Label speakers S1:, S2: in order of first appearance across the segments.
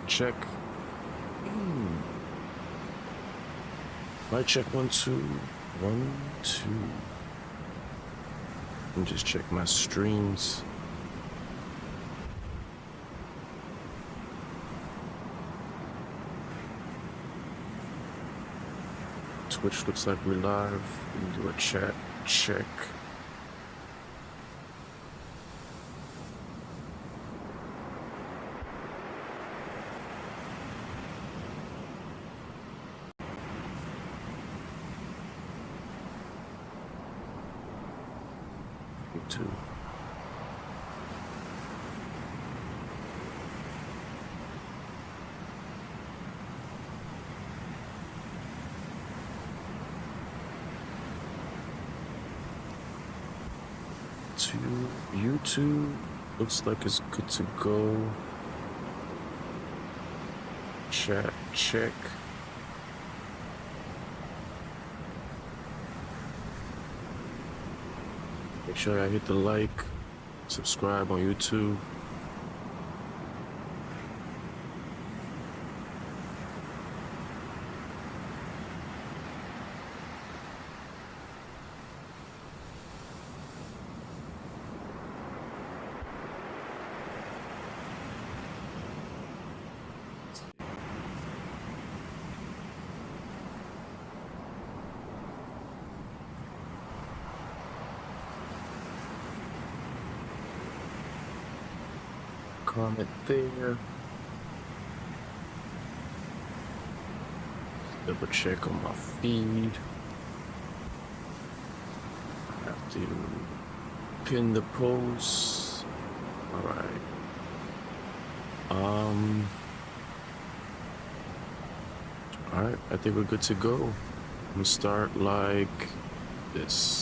S1: Check. Might check 1 2 1 2. And just check my streams. Twitch looks like we're live. We can do a chat check. YouTube. To YouTube, looks like it's good to go. Chat check. Make sure I hit the like, subscribe on YouTube. Comment there. Double check on my feed. I have to pin the post. All right. All right. I think we're good to go. I'm gonna start like this.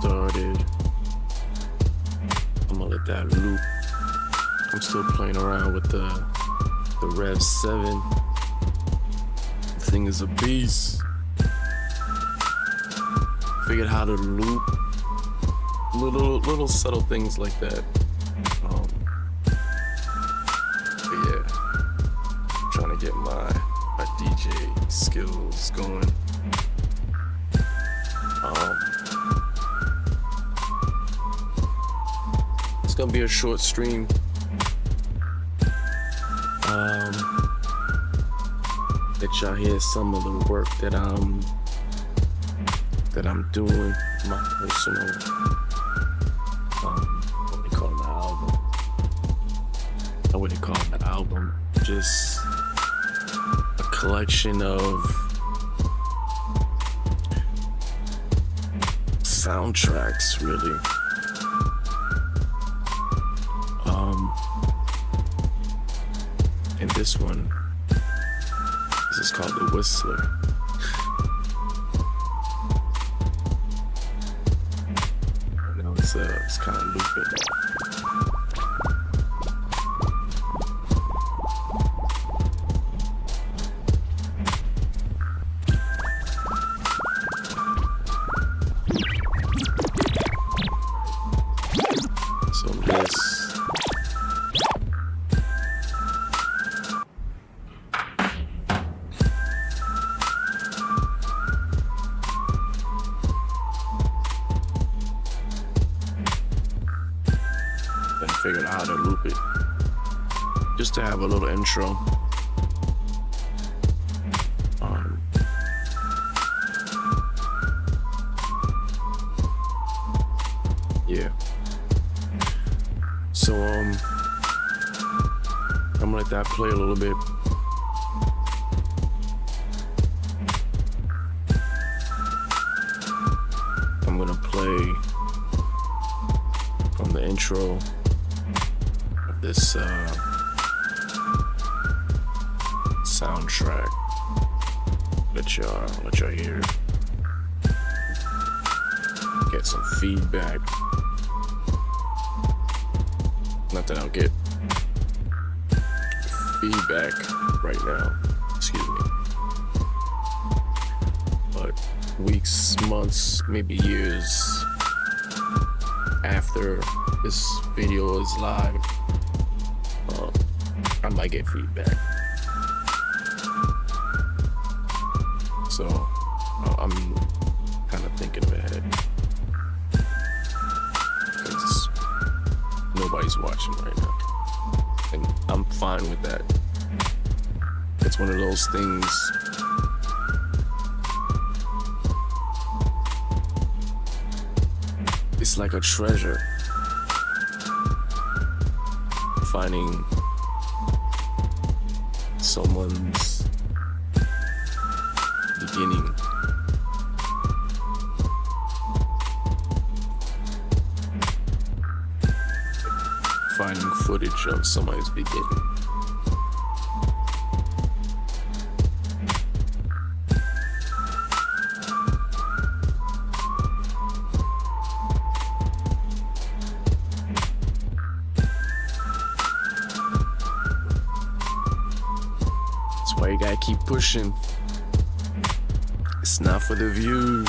S1: Started. I'm gonna let that loop. I'm still playing around with the Rev 7. The thing is a beast. Figured how to loop little subtle things like that. But yeah, trying to get my DJ skills going. It's gonna be a short stream. Let y'all hear some of the work that I'm doing, my personal what do you call the album? I wouldn't call it an album, just a collection of soundtracks, really. And this one, this is called The Whistler. You know, it's kind of looping. So this. Figured out how to loop it just to have a little intro. Yeah. So I'm gonna let that play a little bit. I'm gonna play from the intro of this soundtrack. Let y'all hear. Get some feedback. Not that I'll get feedback right now, excuse me, but weeks, months, maybe years after this video is live, I might get feedback. So I'm kind of thinking ahead, because nobody's watching right now, and I'm fine with that. It's one of those things it's like a treasure, finding someone's beginning. Finding footage of somebody's beginning. That's why you gotta keep pushing. It's not for the views.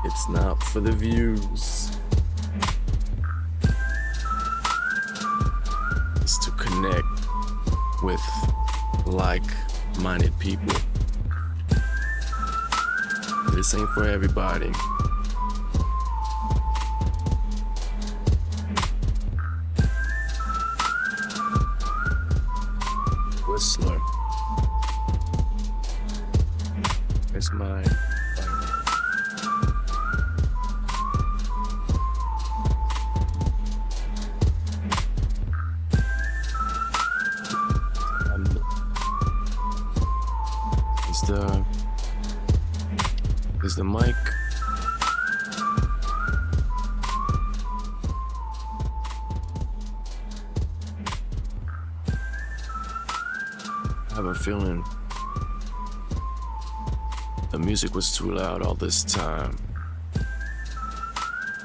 S1: It's not for the views. It's to connect with like-minded people. This ain't for everybody. Whistler. It's mine. Is the mic? I have a feeling the music was too loud all this time.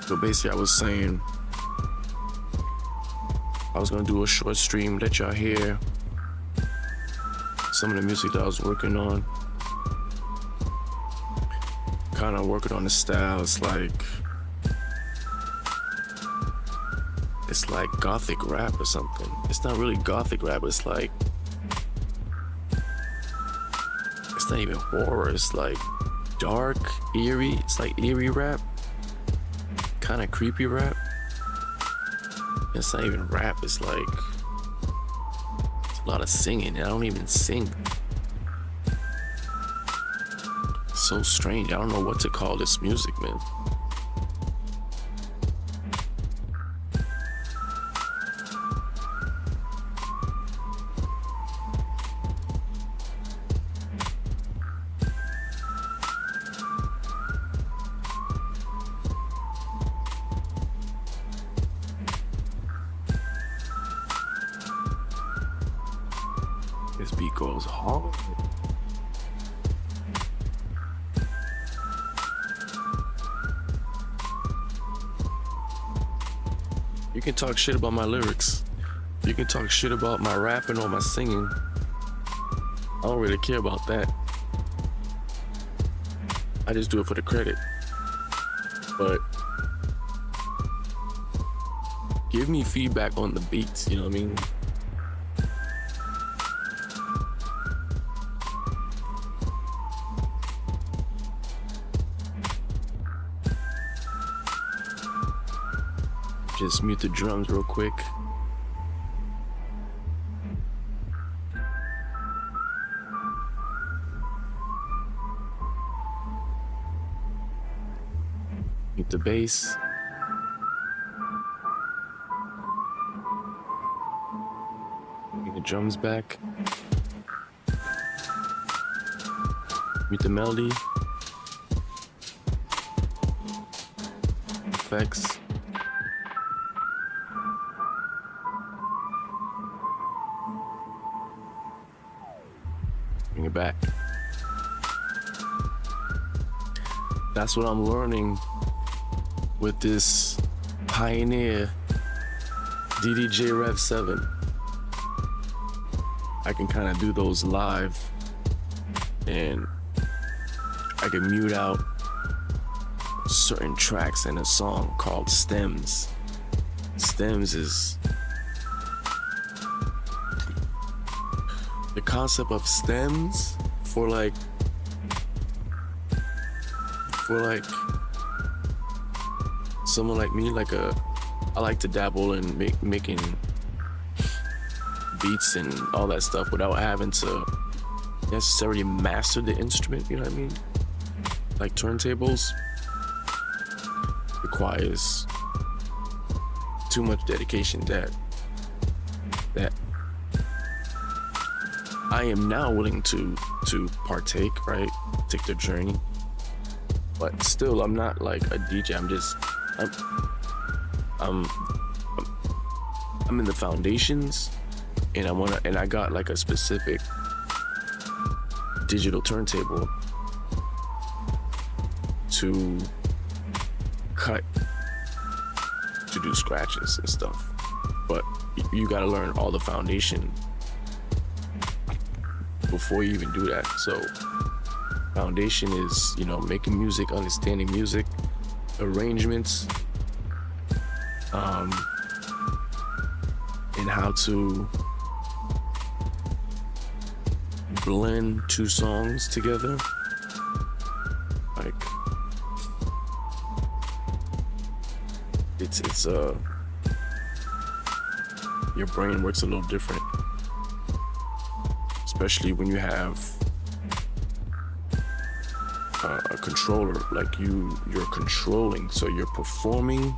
S1: So basically I was saying I was gonna do a short stream, let y'all hear some of the music that I was working on. Kind of working on the style. It's like gothic rap or something. It's not really gothic rap, it's not even horror. It's like dark, eerie. It's like eerie rap, kind of creepy rap. It's not even rap, it's like it's a lot of singing. I don't even sing. So strange. I don't know what to call this music, man. This beat goes hard. You can talk shit about my lyrics. You can talk shit about my rapping or my singing. I don't really care about that. I just do it for the credit. But give me feedback on the beats, you know what I mean? Just mute the drums real quick. Mute the bass. Bring the drums back. Mute the melody. Effects. Bring it back. That's what I'm learning with this Pioneer DDJ Rev 7. I can kind of do those live, and I can mute out certain tracks in a song called stems. Stems is the concept of stems for like someone like me, I like to dabble in making beats and all that stuff without having to necessarily master the instrument, you know what I mean? Like turntables requires too much dedication that I am now willing to partake, right? Take the journey. But still, I'm not like a DJ. I'm in the foundations, and I got like a specific digital turntable to cut, to do scratches and stuff. But you gotta learn all the foundation before you even do that. So foundation is, making music, understanding music, arrangements, and how to blend two songs together. Like it's your brain works a little different, especially when you have a controller, like you're controlling, so you're performing.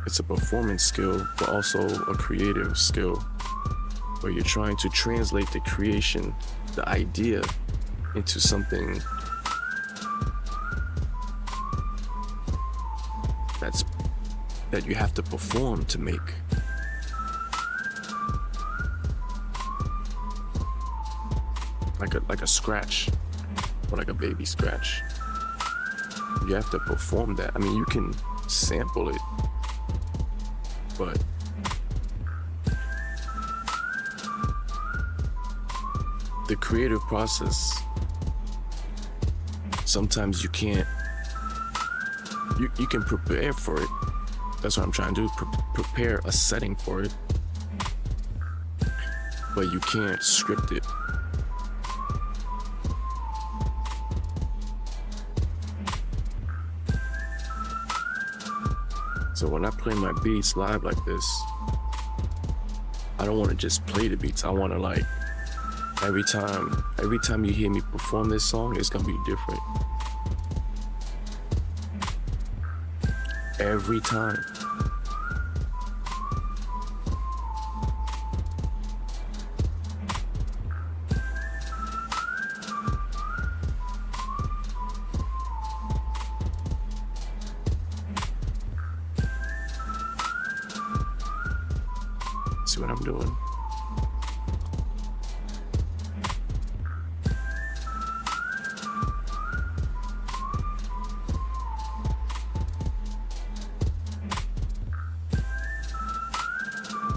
S1: It's a performance skill, but also a creative skill, where you're trying to translate the creation, the idea, into something that you have to perform to make. Like a scratch, or like a baby scratch. You have to perform that. I mean, you can sample it, but the creative process, sometimes you can't, you can prepare for it. That's what I'm trying to do, prepare a setting for it, but you can't script it. So when I play my beats live like this, I don't want to just play the beats. I want to, like, every time you hear me perform this song, it's gonna be different. Every time. See what I'm doing?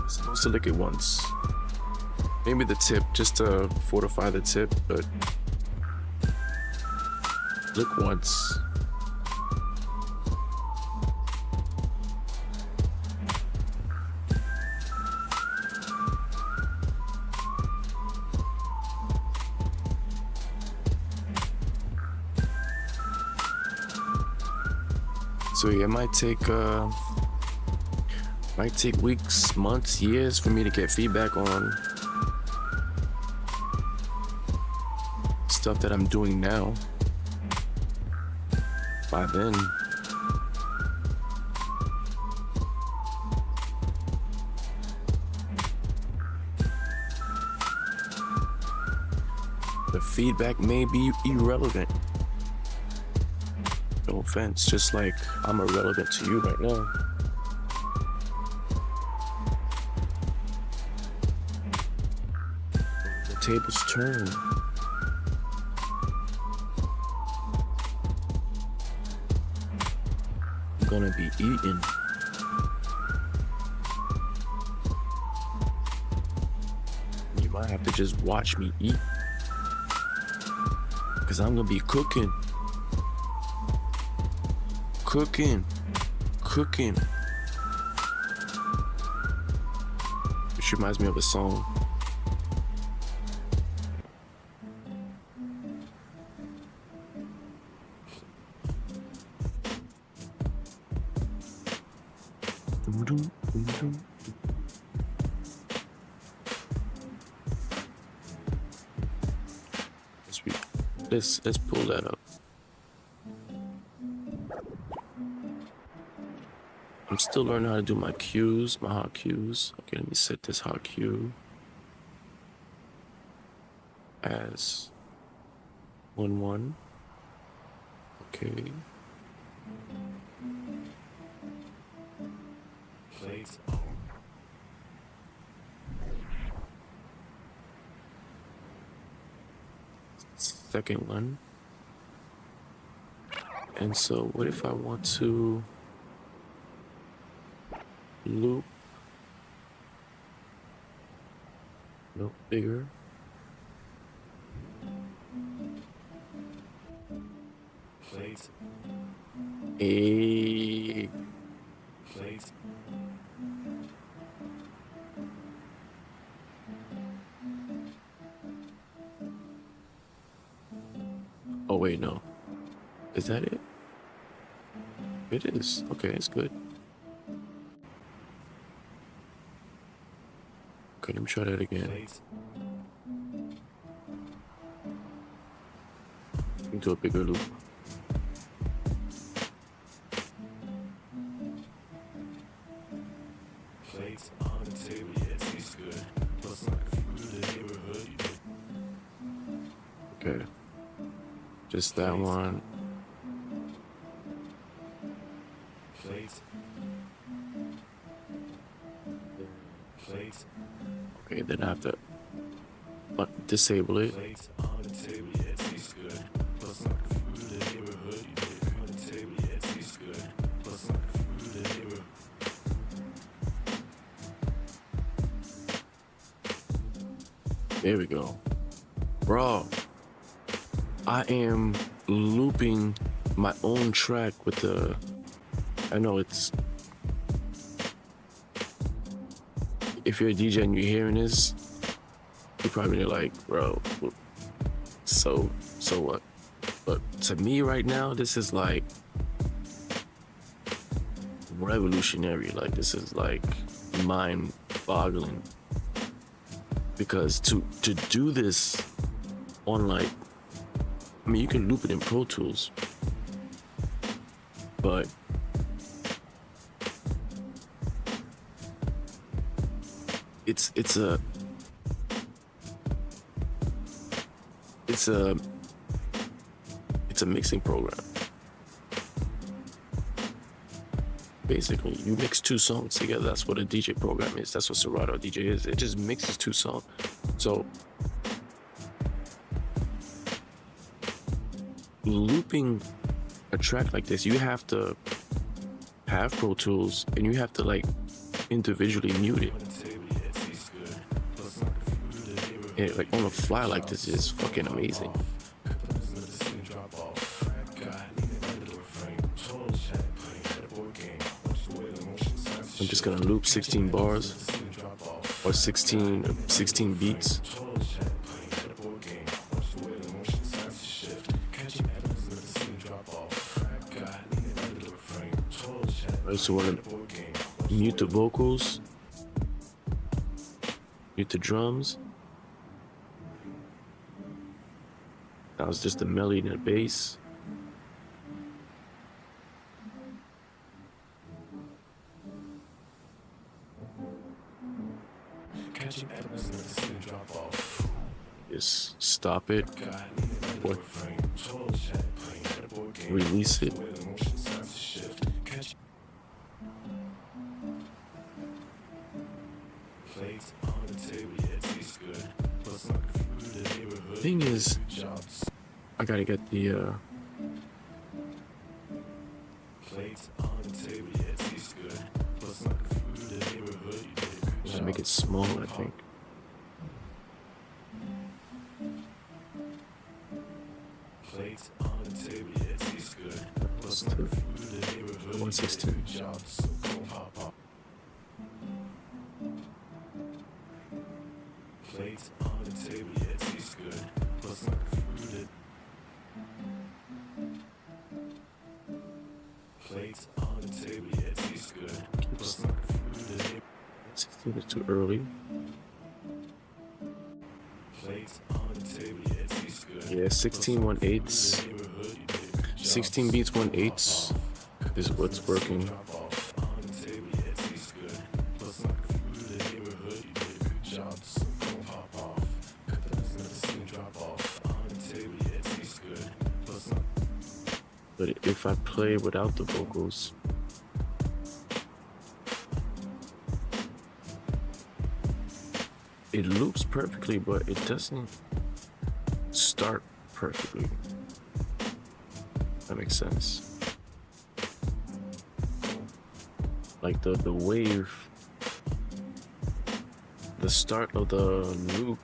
S1: Supposed to lick it once. Maybe the tip, just to fortify the tip, but lick once. So yeah, it might take weeks, months, years for me to get feedback on stuff that I'm doing now. By then, the feedback may be irrelevant. No offense, just like I'm irrelevant to you right now. The tables turn. gonna be eating. You might have to just watch me eat, cause I'm gonna be cooking. Which reminds me of a song. Let's pull that up. I'm still learning how to do my cues, my hot cues. Okay, let me set this hot cue as 1-1. Okay.
S2: Plates.
S1: Second one. And so what if I want to loop no bigger?
S2: Plates.
S1: A
S2: Plates.
S1: oh wait, no. Is that it? It is. Okay, it's good. Okay, let me try that again.
S2: Plates.
S1: Into a bigger loop.
S2: Plates on the table, yeah, it tastes good. Plus, like through the neighborhood,
S1: Okay. Just that one.
S2: Plates. Plates.
S1: Okay, then I have to disable it.
S2: Plates on the table, yeah, it tastes good. Plus, like through the neighborhood, on the table, yeah, it tastes good. Plus, like through the neighborhood.
S1: There we go. Bro, I am looping my own track with the, I know it's, if you're a DJ and you're hearing this, you're probably like, bro, so what? But to me right now, this is like revolutionary. Like, this is like mind boggling. Because to do this on, like, I mean, you can loop it in Pro Tools, but it's a mixing program. Basically, you mix two songs together. That's what a DJ program is. That's what Serato DJ is. It just mixes two songs. So looping a track like this, you have to have Pro Tools and you have to like individually mute it. And like on the fly like this is fucking amazing. I'm just gonna loop 16 bars or 16 beats. Right, so we're gonna mute the vocals, mute the drums. That was just the melody and the bass. Just stop it, or release it. Thing is, I gotta get the
S2: on the table, yeah, it tastes good. Plus, like the food in the neighborhood, you did a good
S1: Just
S2: job.
S1: make it small, I think.
S2: Plates on the table, yeah, it tastes good. Plus, like
S1: Two.
S2: the food in the neighborhood, you did a
S1: 116.
S2: good job. So go hop on. Plates on the table, yeah, it tastes good. Plus, like the food in. Plates on the table, yeah, it tastes good. Plus, like the food in the neighborhood.
S1: 16 is too early.
S2: Plates on the table, yeah, it tastes good.
S1: Yeah, 16 1/8. 16 beats 1/8 is what's working.
S2: Drop off on the table, yeah, it tastes good. Plus, like the food in the neighborhood, you did a good job. So go hop off. That's another scene drop off on the table, yeah, it tastes good. Plus, like
S1: But if I play without the vocals, it loops perfectly, but it doesn't start perfectly. That makes sense. Like the wave, the start of the loop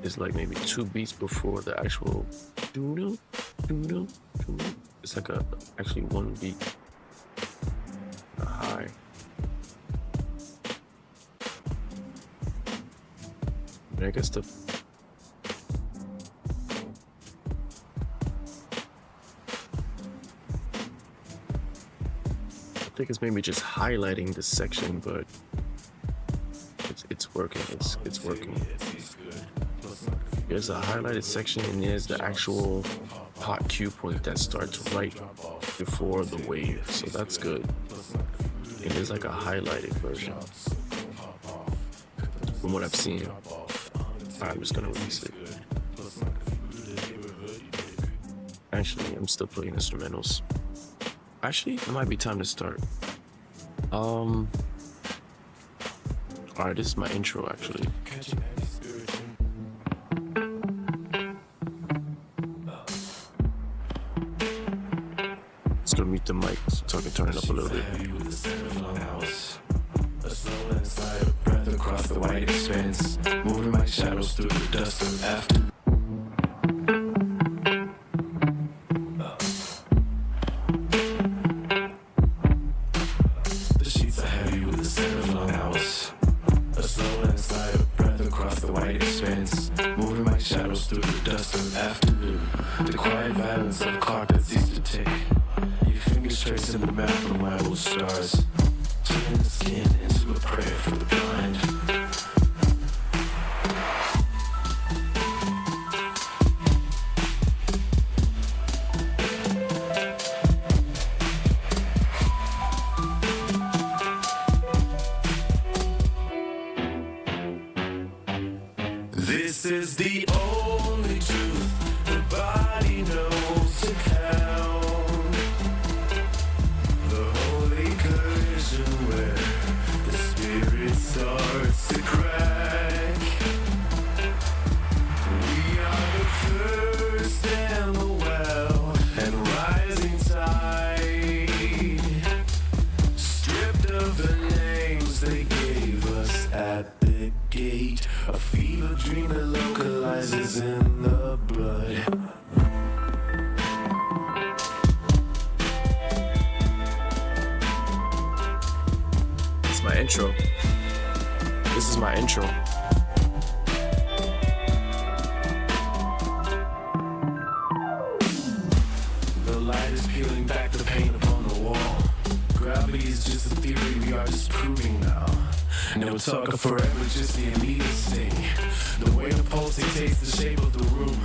S1: is like maybe 2 beats before the actual doo-doo, doo-doo, doo-doo. It's like actually 1 beat high. I guess I think it's maybe just highlighting this section, but it's working. It's working. There's a highlighted section, and there's the actual hot cue point that starts right before the wave, so that's good. And there's like a highlighted version from what I've seen. I'm just gonna release it. Actually, I'm still playing instrumentals. Actually, it might be time to start. Alright, this is my intro actually. Just gonna mute the mic so I can turn it up a little bit.
S2: A soul inside, a breath across the white expanse, moving my shadows through the dust of after. The sheets are heavy with the scent of long hours. A soul inside, a breath across the white expanse, moving my shadows through the dust of afternoon. The quiet violence of a clock that ceased to tick. Your fingers tracing the map of my old stars. Turning the skin into a prayer for the blind. This is the only truth the body knows to count. The holy collision where the spirit starts to crack. We are the first and the well and rising tide. Stripped of the names they gave us at the gate. A fever dream that localizes in the blood.
S1: It's my intro. This is my intro.
S2: The light is peeling back the paint upon the wall. Gravity is just a theory we are disproving now. No talk of forever, just the immediacy. The way the pulse dictates the shape of the room.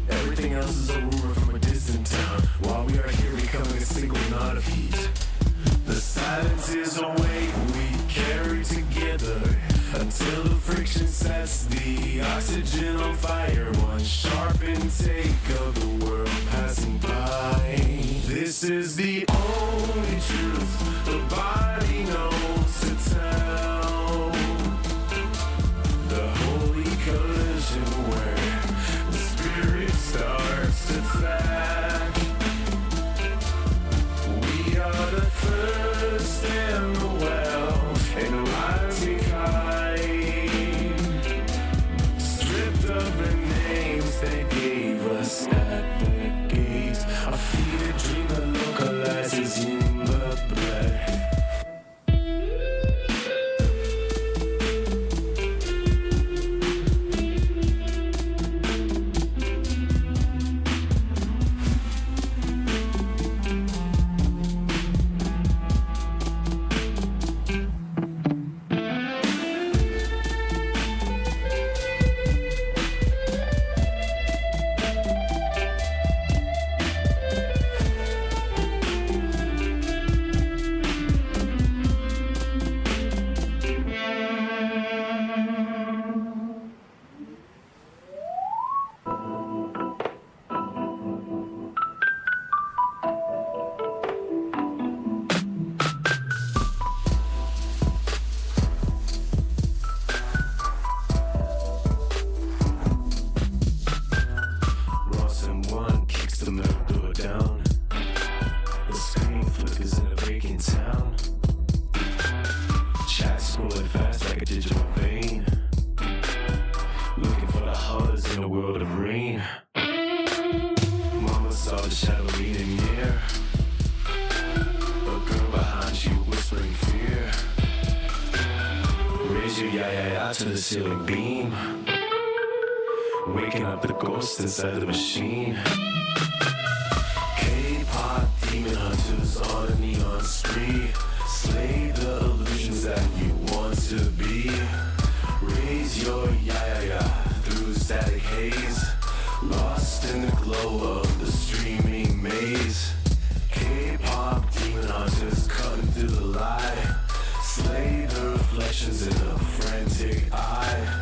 S2: Everything else is a rumor from a distant town. While we are here becoming a single knot of heat. The silence is a weight we carry together until the friction sets the oxygen on fire. One sharp intake of the world passing by. This is the only truth the body knows to tell. The holy collision where the spirit starts to track. We are the the metal door down. The screen flickers in a vacant town. Chat scrolling fast like a digital vein. Looking for the hugs in a world of rain. Mama saw the shadow leaning near. A girl behind you whispering fear. Raise your ya to the ceiling beam. Waking up the ghost inside the machine. K-pop demon hunters on a neon spree. Slay the illusions that you want to be. Raise your ya through static haze. Lost in the glow of the streaming maze. K-pop demon hunters cutting through the lie. Slay the reflections in a frantic eye.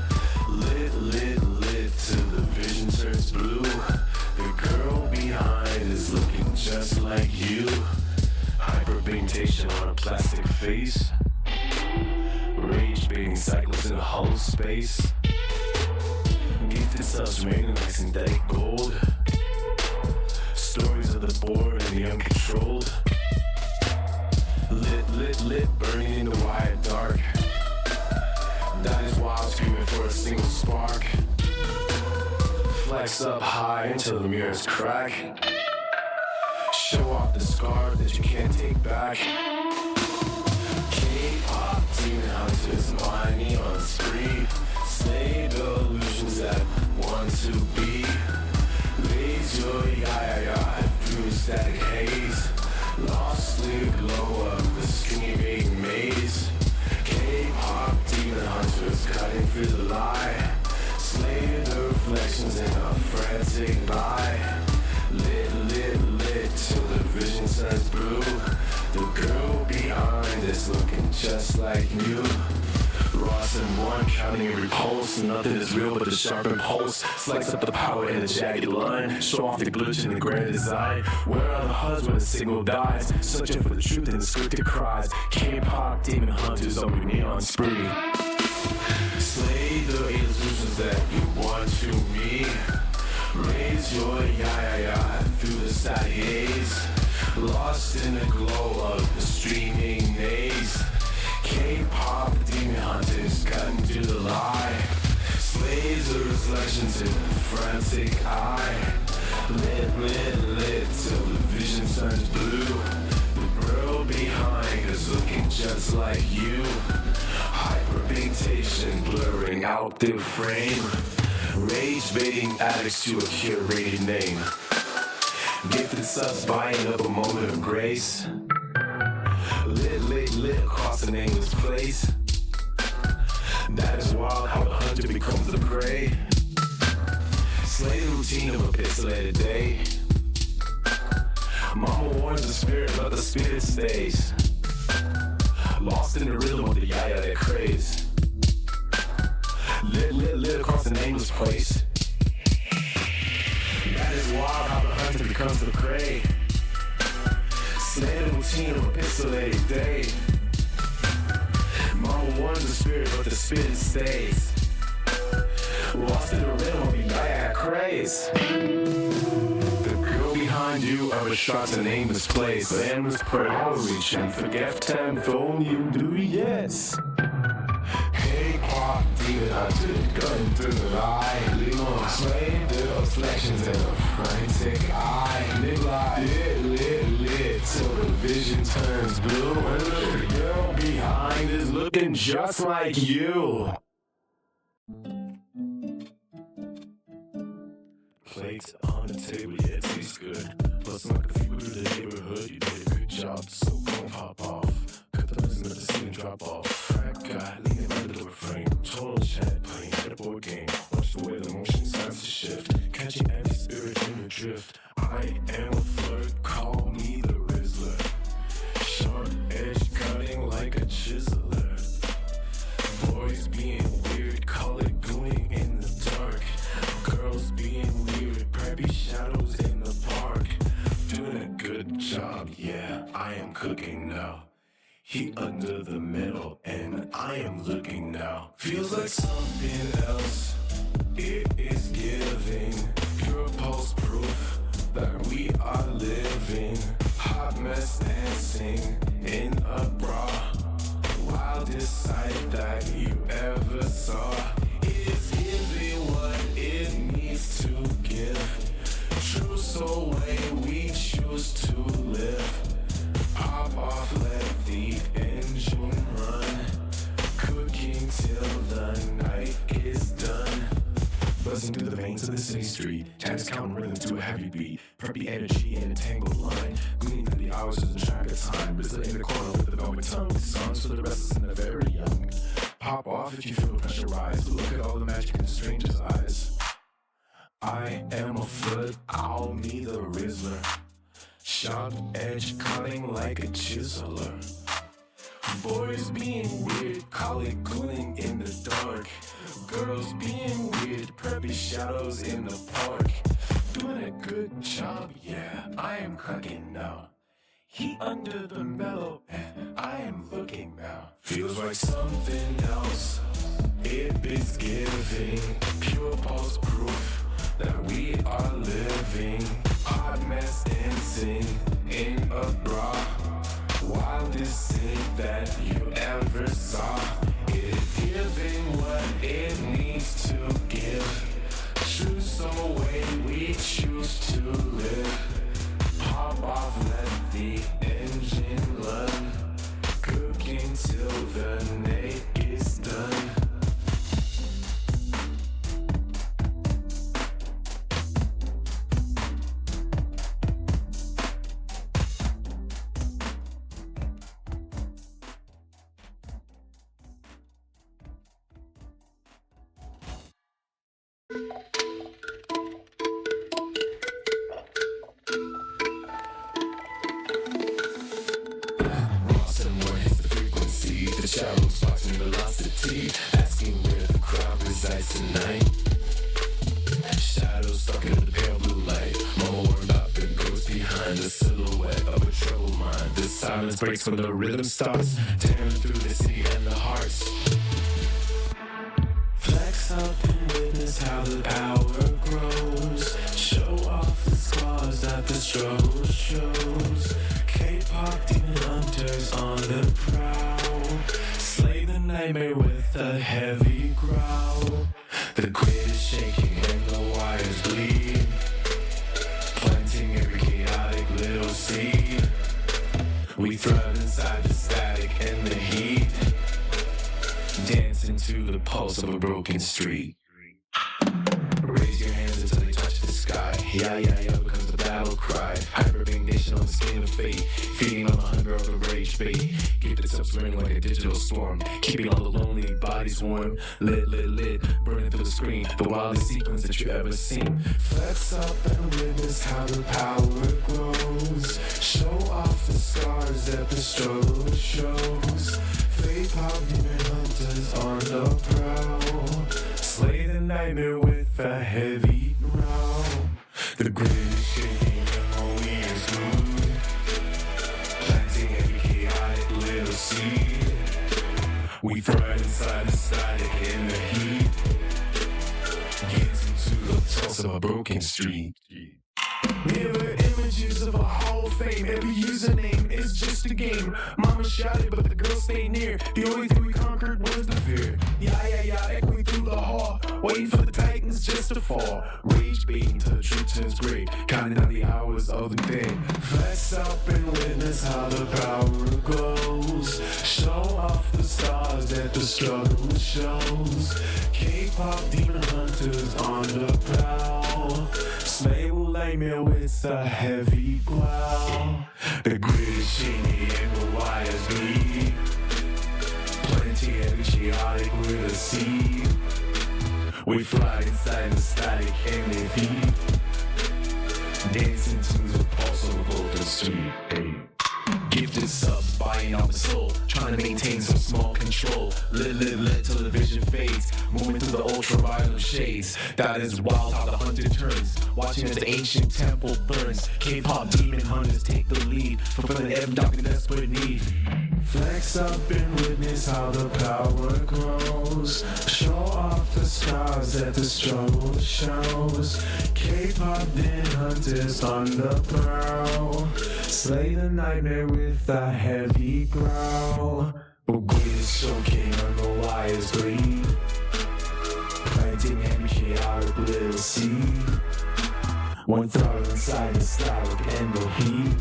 S2: Lit, lit, lit till the vision turns blue. The girl behind is looking just like you. Hyperpigmentation on a plastic face. Rage baiting cycles in a hollow space. Gifted subs remaining like synthetic gold. Stories of the bored and the uncontrolled. Lit, lit, lit, burning in the wire dark. That is wild, screaming for a single spark. Flex up high until the mirrors crack. Show off the scar that you can't take back. K-pop demon hunters on neon spree. Slay the illusions that want to be. Raise your ya through static haze. Lost in the glow of the screaming maze. K-pop demon hunters cutting through the lie. Slay the reflections in a frantic lie. Lit, lit, lit till the vision turns blue. The girl behind is looking just like you. Ross and one counting every pulse. Nothing is real but the sharp impulse. Slice up the power in a jagged line. Show off the glitch in the grand design. Where are the HUDs when the signal dies? Searching for the truth in the scripted cries. K-pop demon hunters on your neon spree. Slay the illusions that you want to me. Raise your ya through the static haze. Lost in the glow of the streaming maze. K-pop demon hunters cutting through the lie. Slays the reflections in a frantic eye. Lit, lit, lit till the vision turns blue. The girl behind is looking just like you. Hyperpigmentation blurring out the frame. Rage baiting addicts to a curated name. Gifted subs buying up a moment of grace. Lit, lit, lit across an nameless place. That is wild how the hunter becomes the prey. Slay the routine of a pixelated day. Mama warns the spirit, but the spirit stays. Lost in the rhythm of the ya that craze. Lit, lit, lit across an nameless place. That is wild how the hunter becomes the prey. Slay the routine of a pixelated day. Mama warns the spirit, but the spirit stays. Lost in the rhythm of the ya craze. The girl behind you ever shots a nameless place. The endless prayer outreach and forget time if only you do yes. K-pop demon hunter gun through the lie. Lean on slay the reflections in a frantic eye. Lit lie, lit, lit, lit till the vision turns blue. And the girl behind is looking just like you. Plates on the table, yeah, it tastes good. Plus, like a few to the neighborhood, you did a good job, so gon' pop off. Cut the listen to the ceiling drop off. Fat guy leaning by the door frame. Total chat, playing at a board game. Watch the way the motion starts to shift. Catching empty spirit in the drift. I am a flirt, call me the Rizzler. Sharp edge cutting like a chiseler. Boys being weird, call it gooning in the dark. Girls being weird, preppy shadows in the park. Doing a good job, yeah, I am cooking now. Heat under the middle, and I am looking now. Feels like something else, it is giving pure pulse proof that we are living. Hot mess dancing in a bra. Wildest sight that you ever saw. It is giving what it needs to give. True soul way we choose to live. Pop off, let the engine run. Cooking till the night is done. Buzzing through the veins of the city street. Times counting rhythm to a heavy beat. Preppy energy in a tangled line. Gleaming through the hours as a track of time. Brazil in the corner with the velvet tongue. Songs for the restless and the very young. Pop off if you feel the pressure rise. Look at all the magic in the stranger's eyes. I am a foot, I'll be the Rizzler. Sharp edge cutting like a chiseler. Boys being weird, call it cooling in the dark. Girls being weird, preppy shadows in the park. Doing a good job, yeah, I am cracking now. He under the mellow, and I am looking now. Feels like something else, it is giving. Pure pulse proof that we are living. Hot mess dancing in a bra. Wildest thing that you ever saw. It is giving what it needs to give. True soul way we choose to live. Pop off, let the engine run. Cooking till the night is done. The shadows watching velocity, asking where the crowd resides tonight. Shadows stuck in the pale blue light. Mama warmed up and goes behind the silhouette of a troubled mind. The silence breaks when the rhythm starts, tearing through the city and the hearts. Flex up and witness how the power grows. Show off the scars that the struggle shows. K-pop demon hunters on the prowl. Slay the nightmare with a heavy growl. The grid is shaking and the wires bleed. Planting every chaotic little seed. We thrive inside the static and the heat. Dancing to the pulse of a broken street. Raise your hands until they touch the sky. Yeah, yeah, yeah, becomes the battle cry. Hyper-indignation on the skin of fate. Feeding on the hunger of the rage bait. Keep the tips burning like a digital storm. Keeping all the lonely bodies warm. Lit, lit, lit, burning through the screen. The wildest sequence that you ever seen. Flex up and witness how the power grows. Show off the scars that the struggle shows. Fake pop demon hunters on the prowl. Slay the nightmare with a heavy growl. The grid is shaking and the wind is moving. Planting every chaotic little seed. We thrive inside the static in the heat. Gets into the pulse of a broken street. Mirror images of a Hall of Fame. Every username is just a game. Mama shouted, but the girls stayed near. The only thing we conquered was the fear. Yeah, yeah, yeah, echoing through the hall. Waiting for the titans just to fall. Rage baiting till the truth turns gray. Counting down the hours of the day. Flex up and witness how the power goes. Show off the stars that the struggle shows. K-pop demon hunters on the prowl. Slay will lay me with a heavy growl. The grid is shaky and the wires bleed. Plenty of chaotic with a seed. We fly inside the static and the heat. Dancing to the pulse of a broken street. Hey. Gifted sub, buying out the soul. Trying to maintain some small control. Lit till the vision fades. Moving through the ultraviolet shades. That is wild how the hunter turns. Watching as the ancient temple burns. K-pop demon hunters take the lead. Fulfilling every dark and desperate need. Flex up and witness how the power grows. Show off the scars that the struggle shows. K-pop then hunters on the prowl. Slay the nightmare with a heavy growl. Greatest showking on the wires bleed. Planting chaotic little seed. One thought inside the static and the heat.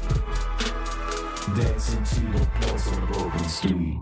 S2: Dancing to the pulse of an open street.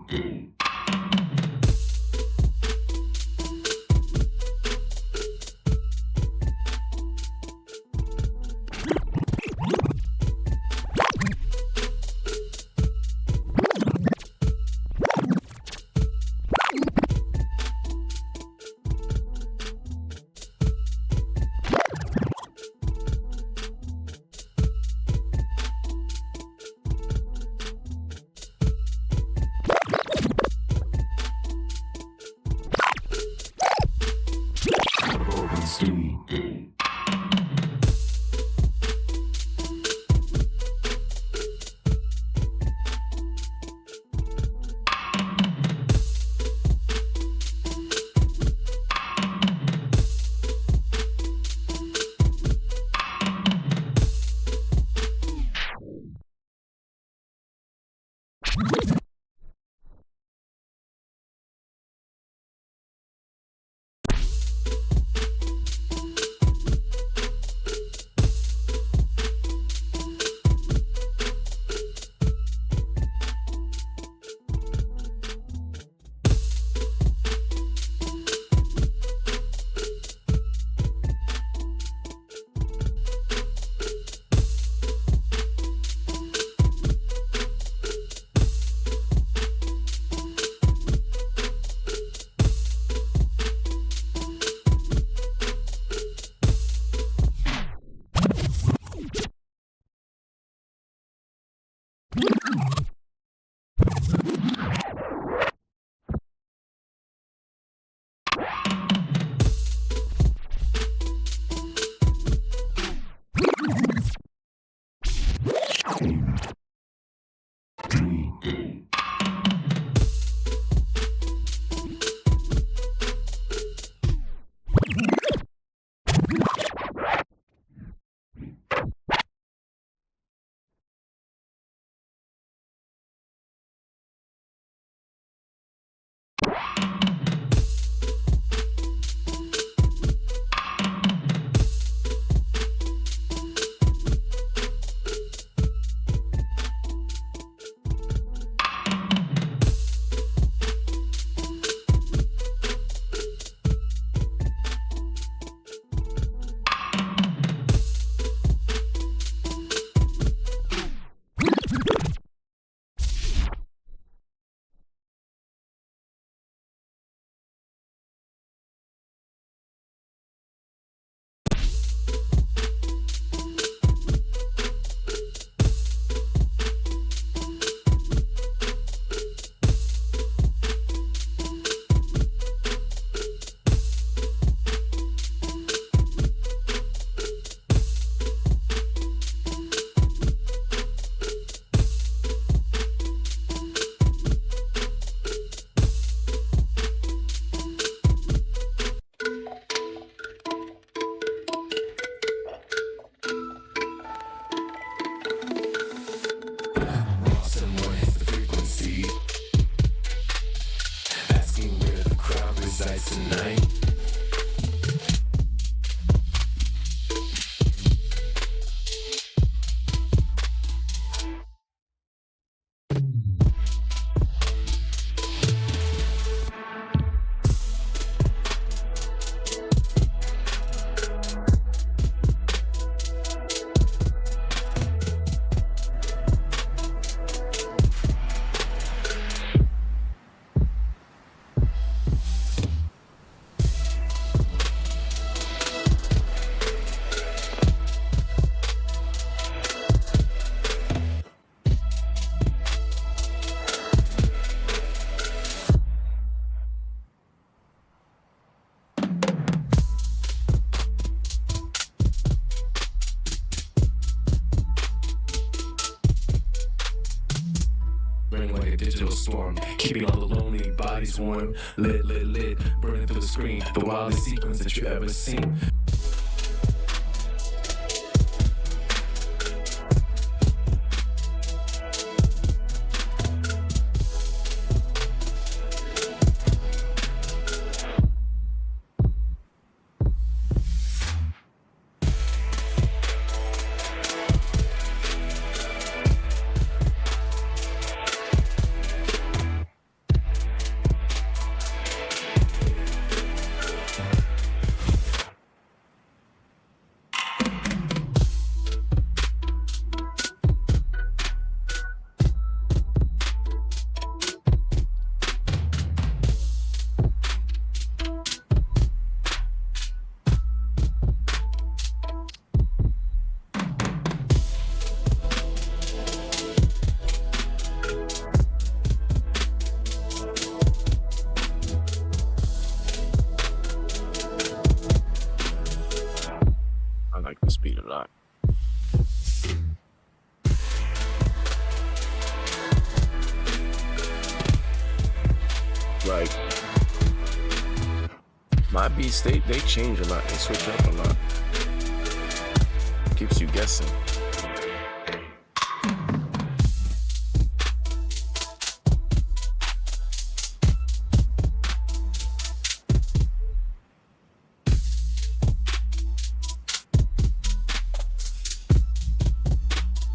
S2: digital storm, keeping all the lonely bodies warm. Lit, burning through the screen, the wildest sequence that you ever seen.
S1: I like this beat a lot. Like, my beats, they change a lot. They switch up a lot. Keeps you guessing.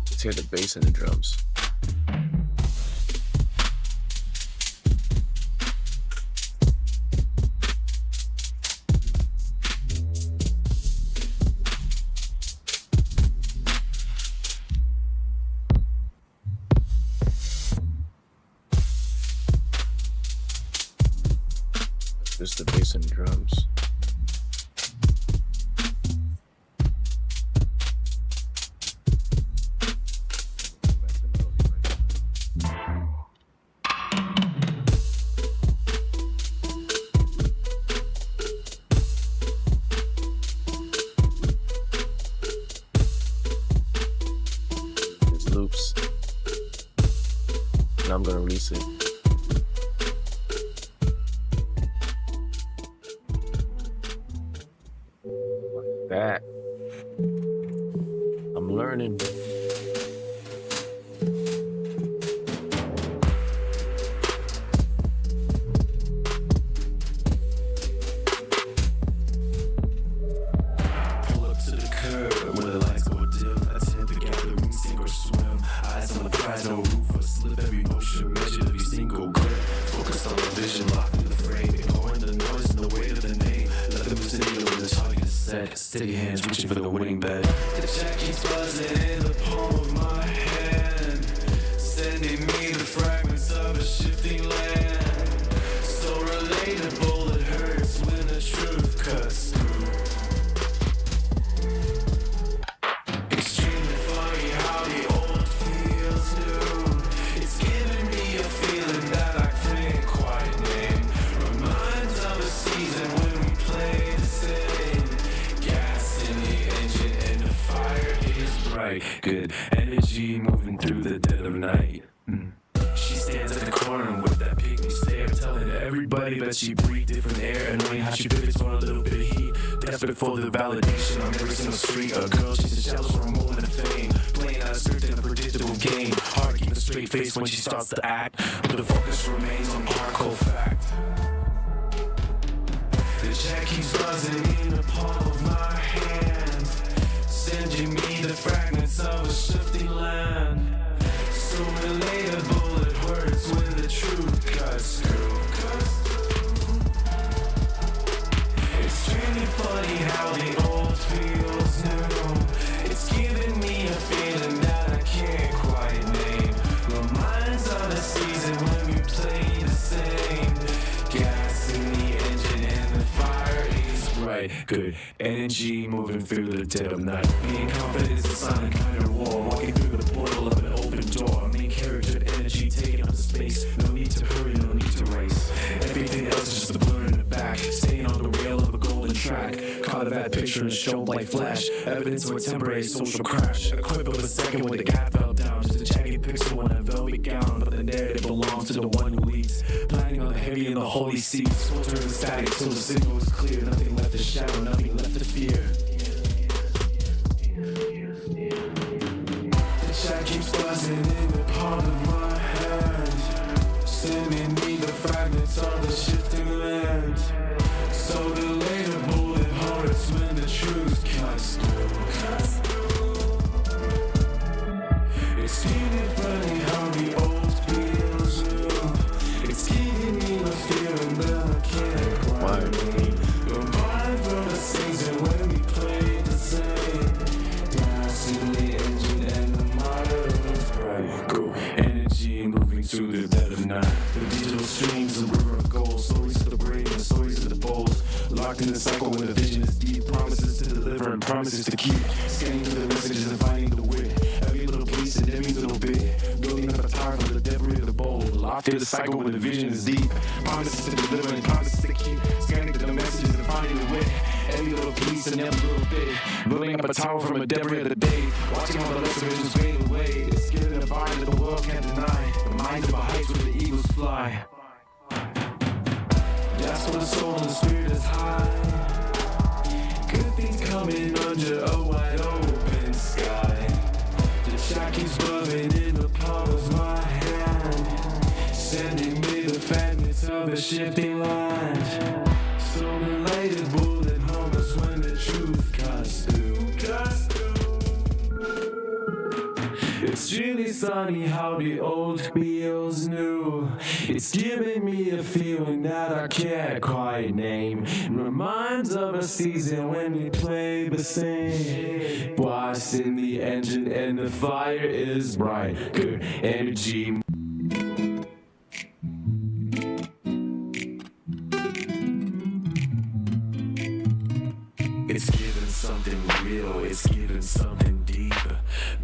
S1: Let's hear the bass and the drums. Just the bass and drums. There's loops. And I'm gonna release it. That I'm learning.
S2: Pull up to the curb when the lights go dim. Attempt to gather, we sink or swim. Eyes on the prize, no roof or slip. Every motion measured, every single grip. Focused on the vision, locked in the frame. Ignoring the noise and the weight of the name. Let them continue when the target is set. Steady hands reaching for the winning bet. The check keeps buzzing in the palm of my hand, sending me the fragments of a shifting land. So relatable, it hurts when the truth cuts through. Extremely funny how the old feels new. It's giving me a feeling that I can't quite name. Reminds of a season when we played the same. Gas in the engine and the fire is bright. Good energy moving through the dead of night. She stands at the corner with that pygmy stare, telling everybody that she breathed different air, annoying how she pivots for a little bit of heat. Desperate for the validation on every single street. A girl she's jealous for a moment of fame, playing out a certain unpredictable game. Hard keeping a straight face when she starts to act, but the focus remains on hardcore fact. The check keeps buzzing in the palm of my hand, sending me the fragments of a shifting land. So relatable, it hurts when the truth cuts through. Extremely funny how the old feels new. It's giving me a feeling that I can't quite name. Reminds of a season when we played the same. Gas in the engine and the fire is bright. Good energy moving through the dead of night. Being confident is a sign of kind of war. Walking through the portal of an open door. Main character energy taking up the space. No need to hurry, no need to race. Everything else is just a blur in the back. Staying on the rail of a golden track. Corvette picture and show like flash. Evidence of a temporary social crash. A clip of a second when the cat fell down. Just a jagged pixel in a velvet gown. But the narrative belongs to to the one who leads. Planning on the heavy and the holy seats. Filtering the static till the signal is clear. Nothing left to shadow, nothing left to fear. The chat keeps buzzing in the palm of my hand, sending me the fragments of the shifting land. So the later bullet hurts when the truth cuts through. It's even funny how the old feels new. It's giving me a feeling that I can't quite name. Remind from the season when we played the same. Dancing the engine and the miles bright. Go energy moving through the dead of night. The digital streams, a river of gold. Stories of the brain and stories of the bold. Locked in the cycle when the vision is deep. Promises to deliver and promises to keep. Scanning through the messages and finding the wit. Every little piece and every little bit. Building up a tower for the debris of the bowl. Locked in the cycle when the vision is deep. Promises to deliver and promises to keep. Scanning through the messages and finding the wit. Every little piece and every little bit. Building up a tower from a debris of the day. Watching all the lesser visions fade away. It's giving a fire that the world can't deny. The minds of a heights where the eagles fly. That's where the soul and the spirit is high. Good things coming under a wide open sky. The chat keeps buzzing in the palm of my hand, sending me the fragments of a shifting land. So related bullet homers when the truth cuts through. It's really sunny how the old feels new. It's giving me a feeling that I can't quite name. It reminds of a season when we played the same. Blast in the engine and the fire is bright. Good energy. It's giving something real, it's giving something deep.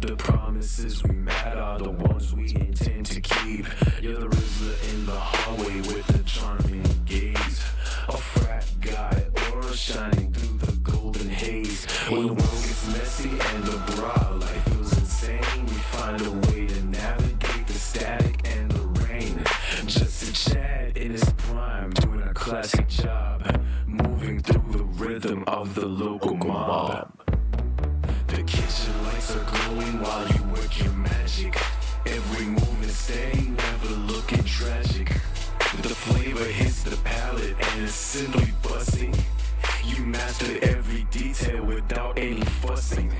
S2: The promises we made are the ones we intend to keep. You're the Rizzler in the hallway with the charming gaze. A frat guy, aura shining through the golden haze. When the world gets messy and the bra life feels insane, we find a way to navigate the static and the rain. Just a Chad in his prime, doing a classic job, moving through the rhythm of the local mob. The kitchen lights are glowing while you work your magic. Every movement steady, never looking tragic. The flavor hits the palate and it's simply busting. You mastered every detail without any fussing.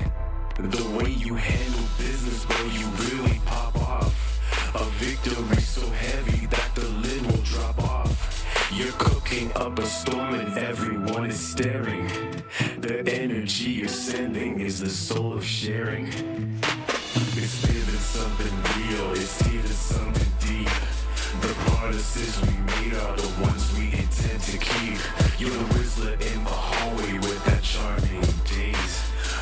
S2: The way you handle business, bro, you really pop off. A victory so heavy that the lid will drop off. You're cooking up a storm and everyone is staring. The energy you're sending is the soul of sharing. It's giving something real, it's giving something deep. The promises we made are the ones we intend to keep. You're the Rizzler in the hallway with that charming gaze.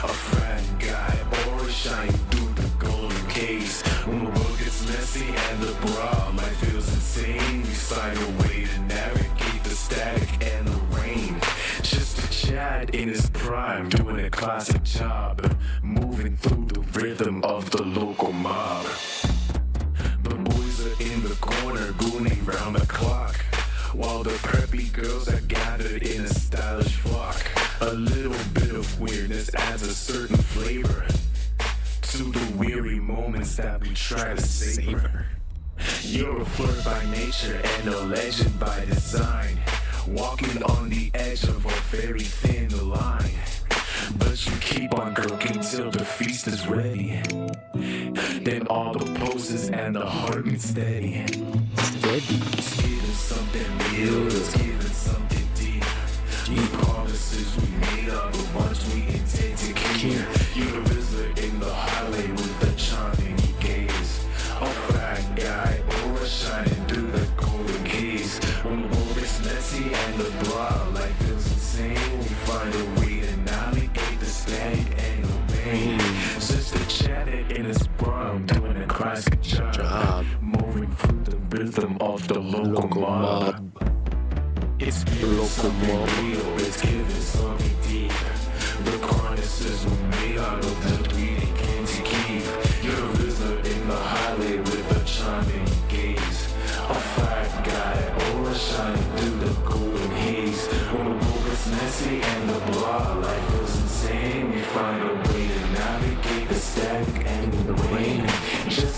S2: A frat guy, aura shining through the golden case. When the world gets messy and the bra life feels insane, we find a way to navigate the static and the rain. Just a Chad in his prime, doing a classic job, moving through the rhythm of the local mob. The boys are in the corner, gooning round the clock, while the preppy girls are gathered in a stylish flock. A little bit of weirdness adds a certain flavor to the weary moments that we try to savor. You're a flirt by nature and a legend by design, walking on the edge of a very thin line. But you keep on cooking till the feast is ready. Then all the poses and the heartbeat steady. It's giving something real, it's giving something deep. The promises we made are the ones we intend to keep. You're the Rizzler in the highway with the charming gaze. A fat guy, aura shining through the golden gaze. When the world gets messy and the bra life feels insane, we find a way to navigate the static and the rain. Just a Chad in his prime, doing a classic job, moving through the rhythm of the local mob. It's giving something real, it's giving something deep. The promises we made are the ones we intend to keep. You're a Rizzler in the highway with a charming gaze. A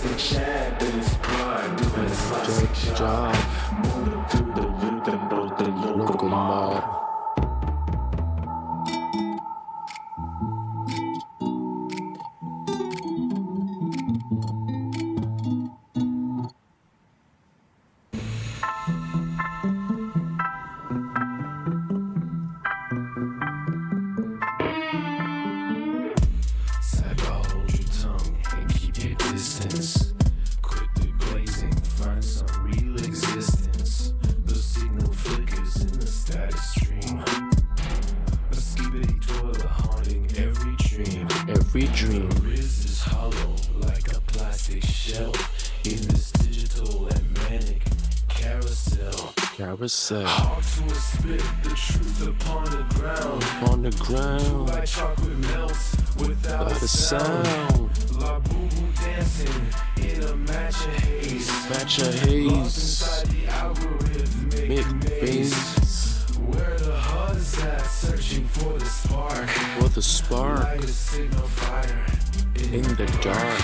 S2: the champ in his prime, doing his classic job. Moving through the loop and both the local mob.
S1: Every dream.
S2: The riz is hollow like a plastic shell in this digital and manic carousel. Hard to spit the truth upon the ground.
S1: On the ground.
S2: Like chocolate melts without a sound. La boo boo dancing in a match of haze. Lost inside the algorithmic maze. Where the HUD's at, searching for the spark. Light a signal fire
S1: In the dark.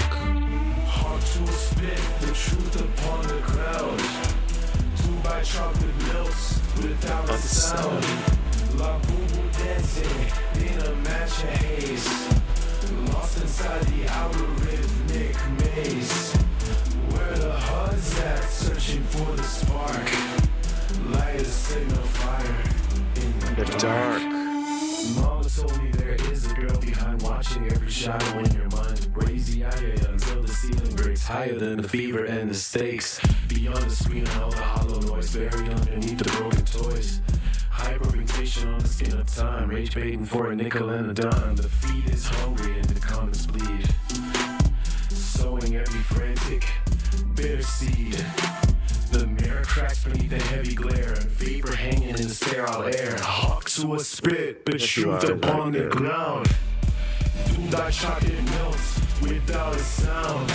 S2: Hard to spit the truth upon the ground. To buy chocolate melts without a sound. La boo boo dancing in a match of haze. Lost inside the algorithmic maze. Where the HUD's at, searching for the spark. Light a signal fire in the dark. Mama told me there is a girl behind watching every shadow in your mind. Raise the eye until the ceiling breaks higher than the fever and the stakes. Beyond the screen and all the hollow noise buried underneath the broken toys. Hyperpigmentation on the skin of time. Rage baiting for a nickel and a dime. The feet is hungry and the comments bleed. Sowing every frantic bitter seed. The mirror cracks beneath the heavy glare and vapor hanging in the sterile air. Hawk to a spit, the truth upon the ground. Do thy chocolate melts without a sound.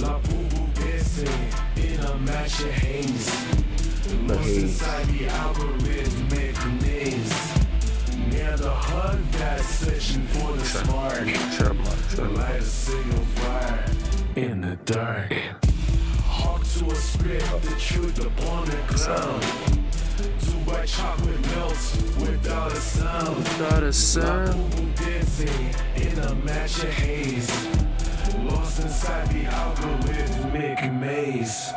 S2: La boo boo dancing in a match of haze. Lost inside the algorithmic maze. Near the HUD that's searching for the spark. Light a signal fire in the dark. Hawk to a spit, the truth upon the ground. Two white chocolate melts without a sound. La boo boo dancing in a match of haze. Lost inside the algorithmic maze.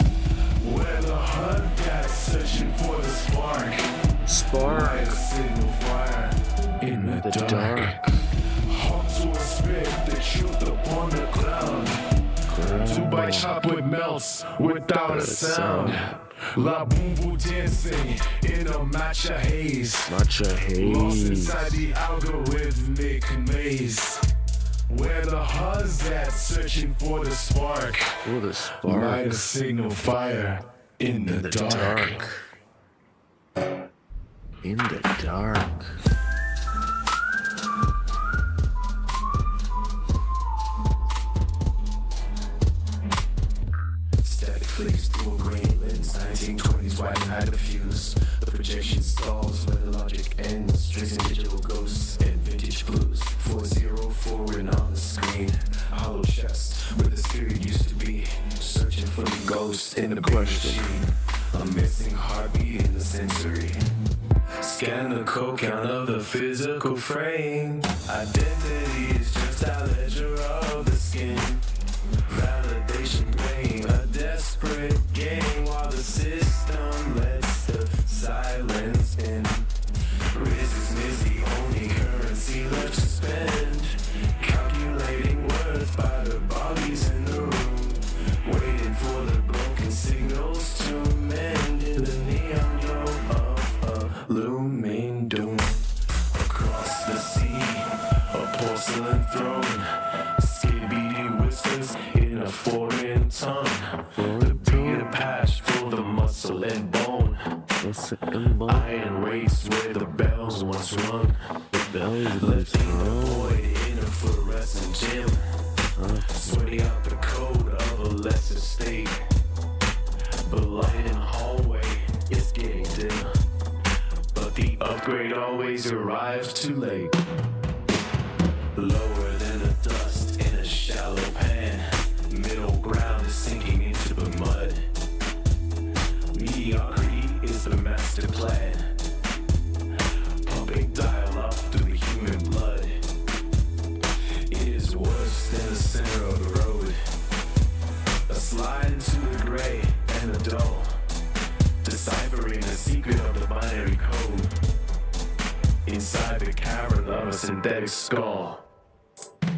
S2: Where the HUD got searching for the spark. Light a signal fire in the dark. Hawk to a spit, the truth upon the ground. Two by chocolate melts without a sound. La boo boo dancing in a matcha haze. Lost inside the algorithmic maze. Where the HUD's at, searching for the spark. Light a signal fire in the dark.
S1: In the dark.
S2: Static flicks through a grain lens. 1920s white and high diffuse. The projection stalls where the logic ends. Tracing digital ghosts and vintage blues. 404 written on the screen. A hollow chest where the spirit used to be. Searching for the ghost in the question. A missing heartbeat in the sensory. Scan the code count of the physical frame. Identity is just a ledger of the skin. Validation pain, a desperate game while the system lets the silence in. Risk is the only currency left to spend. Calculating worth by the bodies in the room. Waiting for the broken signals to mend in the neon glow of a looming doom. Across the sea, a porcelain throne. Skibidi whispers in a foreign tongue. The beat of patch for the muscle and bone. Iron race where the bells once rung. Left in the void in a fluorescent gym. Sweating out the code of a lesser state. But light in the hallway is getting dim. But the upgrade always arrives too late. Lower than the dust in a shallow pan. Middle ground is binary code. Inside the cavern of a synthetic skull.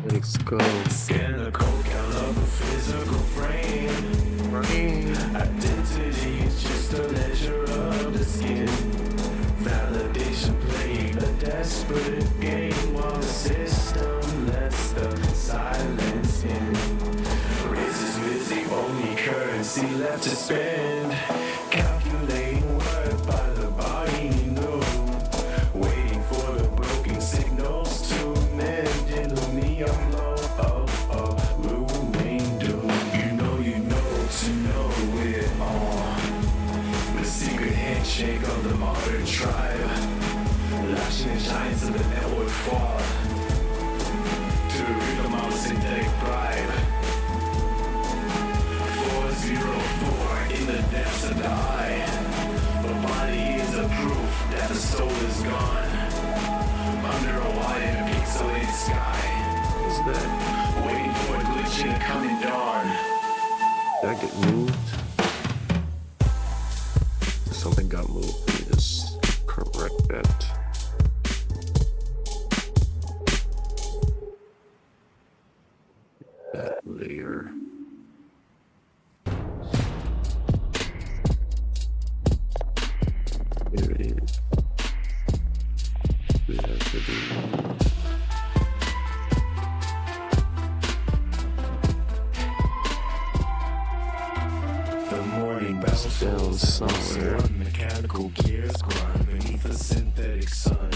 S1: Let's go.
S2: Scan the code, count up the physical frame. Identity is just a measure of the skin. Validation playing a desperate game while the system lets the silence in. Raises is the only currency left to spend. Calculating worth by the body you know. Waiting for the broken signals to mend in the neon glow of looming doom. You know to know it all. The secret handshake of the modern tribe. Lashing the giants of the network fall. To the rhythm of a synthetic bribe. 404 in the depths of the eye. The body is a proof that the soul is gone. Under a wide and pixelated sky.
S1: What's that?
S2: Waiting for a glitch in the coming dawn.
S1: Did I get moved? Something got moved. Let me just correct that. That layer. There it is. We have to do.
S2: Battlefields somewhere. Mechanical gears grind beneath a synthetic sun.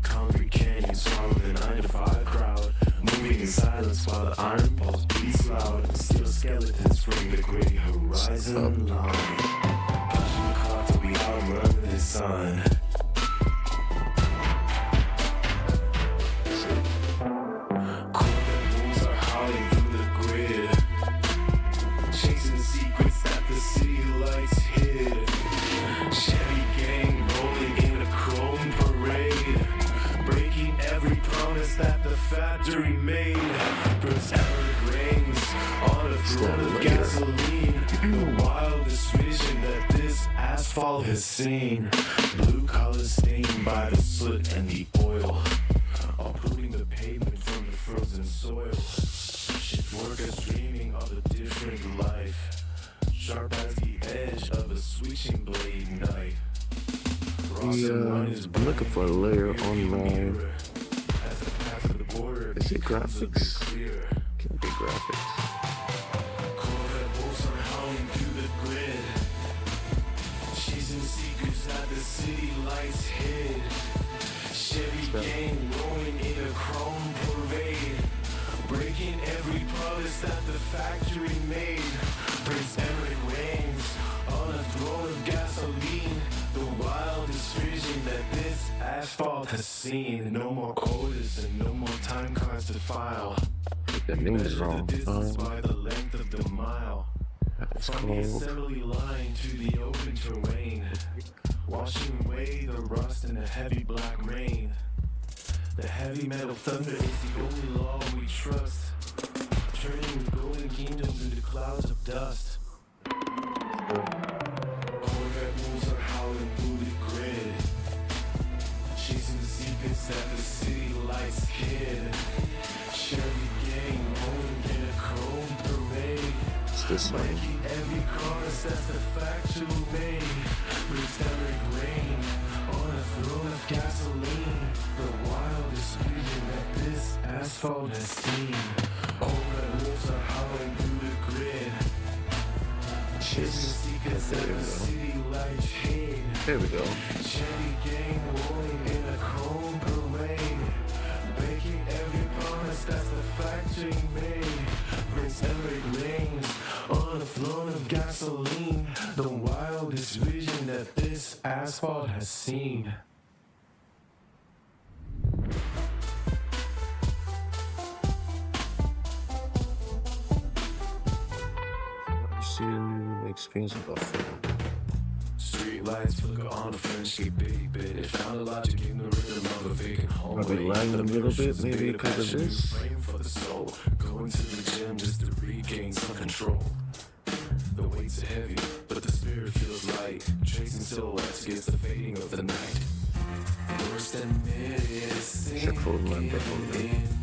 S2: Concrete canyons swallow the 9 to 5 crowd. Moving in silence while the iron pulse beats loud. Steel skeletons from the gray horizon line. Pushing the clock till we outrun the sun. Corvette wolves are howling through the grid. Chasing the secrets that the city lights hid. Chevy gang rolling in a chrome parade. Breaking every promise that the factory made. Prince Eric reigns on a throne of gasoline. The wildest vision that this asphalt has seen. Blue colors stained by the soot and the oil. Uprooting the pavement from the frozen soil. Shift workers dreaming of a different life. Sharp as the edge of a switching blade knife.
S1: I'm looking for a layer on my. Is it graphics? Can't be graphics.
S2: Corvette wolves are howling through the grid. Chasing secrets that the city lights hid. Chevy gang rolling in a chrome parade. Breaking every promise that the factory made. Prince Eric reigns on a throne of gasoline. The wildest vision that this asphalt has seen. No more quotas and no more time cards to file.
S1: That name is
S2: Measure
S1: wrong.
S2: the distance by the length of the mile.
S1: That's
S2: From the
S1: cold.
S2: assembly line to the open terrain. Washing away the rust in a heavy black rain. The heavy metal thunder is the only law we trust. Turning golden kingdoms into clouds of dust. Corvette wolves are howling through the grid. Chasing the secrets that the city lights hid. Chevy gang rolling in a chrome parade.
S1: It's this one.
S2: Breaking every promise that the factory made. Metallic rain on a throne of gasoline. The wildest vision that this asphalt has seen. Corvette wolves are howling through the grid. Chasing secrets that the city lights hid.
S1: There we go.
S2: Chevy gang rolling in a chrome parade. Breaking every promise that the factory made. Prince Eric reigns on a throne of gasoline. The wildest vision that this asphalt has seen.
S1: Experience buffer.
S2: Street lights flicker on a French big bit. It found a logic in the rhythm of a vacant hallway.
S1: Probably lagging a little bit, maybe because of this.
S2: Frame for the soul. Going to the gym just to regain some control. The weights are heavy, but the spirit feels light. light, tracing silhouettes against the fading of the night. Worse than it is sinking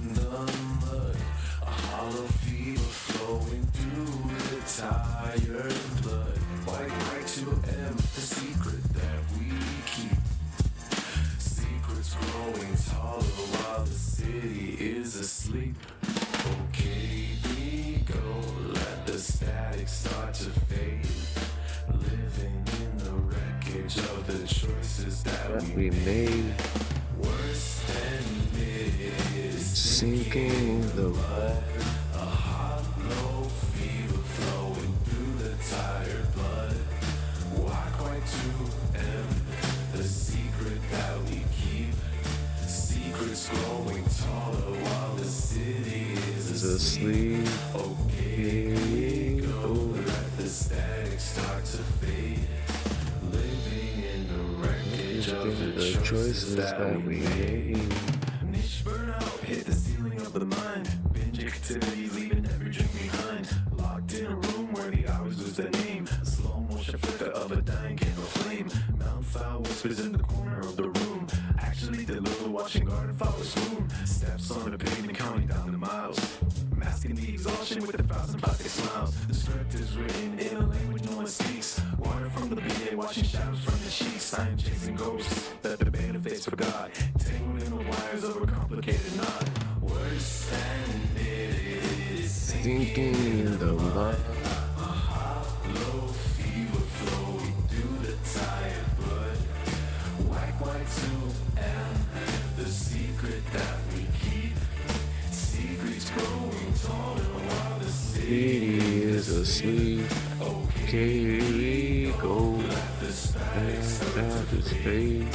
S2: in the mud. A hollow fever flowing through the tired blood. White to M, the secret that we keep. Secrets growing taller while the city is asleep. Okay, we go, let the static start to fade. Living in the wreckage of the choices that we made. Worse than it is sinking in the mud. A hollow fever flowing through the tired blood. Why quite to end the secret that we keep? Secrets growing taller while the city is asleep. Okay, go, let the static start to fade. Living in the wreckage of the choices that we made. Niche burnout hit the ceiling of the mind. Binge activities leaving every drink behind. Locked in a room where the hours lose their name. A slow motion flicker of a dying candle flame. Mouth foul whispers in the corner of the room. Actually deliver watching garden flowers bloom. Steps on the pavement counting down the miles. Masking the exhaustion with 1,000 pocket smiles. The script is written in a language no one speaks. Water from the BA, watching shadows from the sheets. I am chasing ghosts that the benefits forgot. Tangled in the wires of a complicated knot. Worse than it is sinking in the mud. A hollow fever flowing through the tired blood. White to M, the secret that we keep. Secrets growing taller while the city is asleep. Okay, we go, let the static start to fade.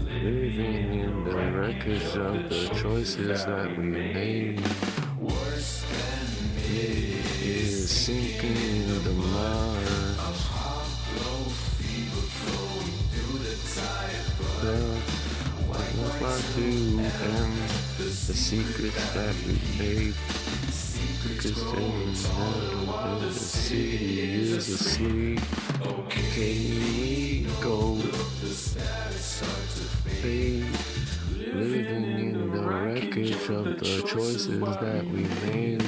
S2: Living in the wreckage of the choices that we made. Worse than it is sinking in the mud. A hollow fever flowing through the tired blood. White to end the secrets that we made. Secrets growing taller while the city is asleep. Okay, we go, the static start to fade. Living in the wreckage of the choices that we made.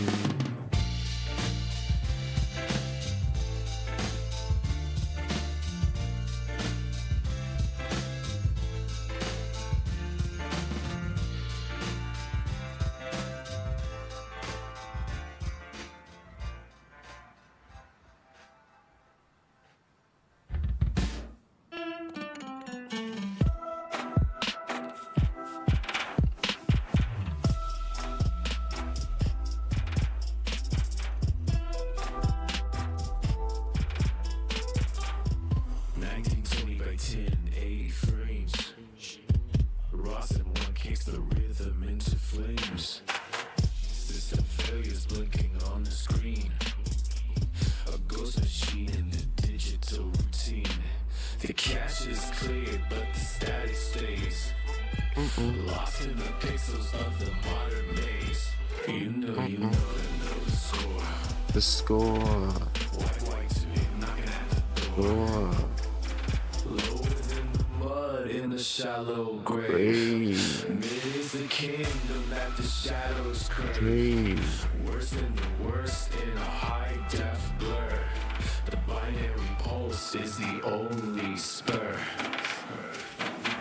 S2: The rhythm into flames. System failures blinking on the screen. A ghost machine in the digital routine. The cache is cleared, but the static stays. Lost in the pixels of the modern maze. You know the score.
S1: The score.
S2: White to me, knocking at the door. Lower than the mud in the shallow grave. Mid is the kingdom that the shadows crave. Worse than the worst in a high-def blur. The binary pulse is the only spur.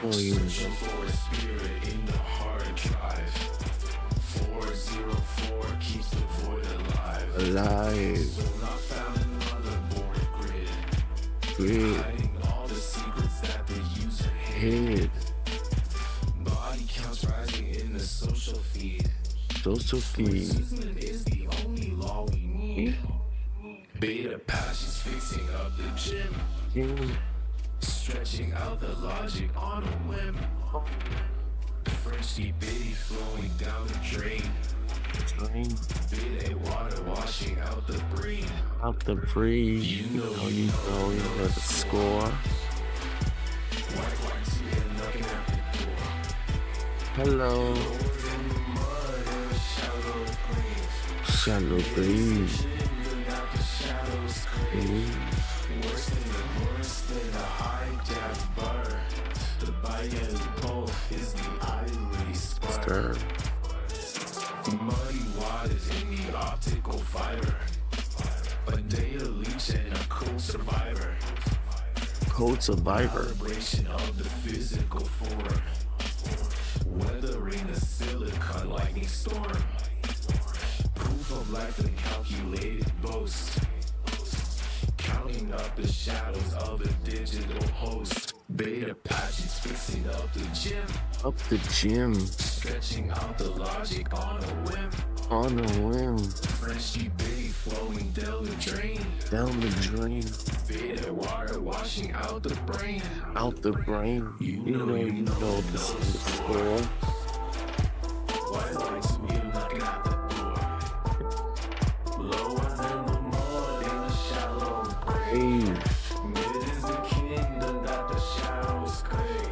S2: Searching for a spirit in the hard drive. 404 keeps the void alive. So not found in motherboard grid. Hiding all the secrets that the user hid. Body counts rising in the social feed. Seasoning is the only law we need. Beta passions fixing up the gym. Stretching out the logic on a whim. Frenchy bitty flowing down the drain. Bit water washing out the brain. You know the
S1: score. Hello. Shallow breeze.
S2: Worse than the worst than a
S1: firm.
S2: Muddy waters in the optical fiber. A data leech and a cold survivor.
S1: Cold survivor.
S2: Calibration of the physical form. Weathering a silicon lightning storm. Proof of life and calculated boast. Counting up the shadows of a digital host. Beta patches fixing up the gym.
S1: Up the gym.
S2: Stretching out the logic on a whim.
S1: On a whim.
S2: Frenchy bay flowing down the drain.
S1: Down the drain.
S2: Beta water washing out the brain.
S1: Out the brain. You know this is the score.
S2: White lights me knocking at the door. Lower than the mud in the shallow grave. Mid is the kingdom that the shadows crave.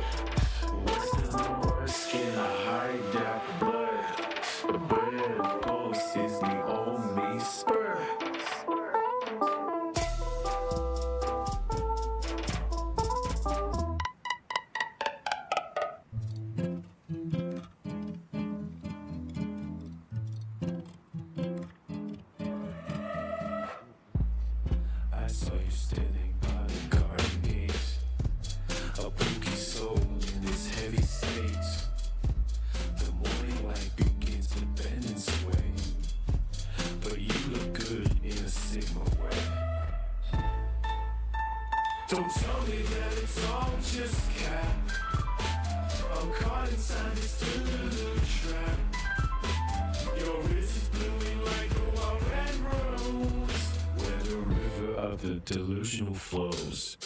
S2: West is the worst skin, I hide that blood. The bread ghost is the only spur. I saw you standing by the garden gate. A pookie soul in this heavy state. The morning light begins to bend and sway. But you look good in a Sigma way. Don't tell me that it's all just cap. I'm caught inside this delulu trap. Your wrist is blooming like a wild red rose. Where the river of the delusional flows.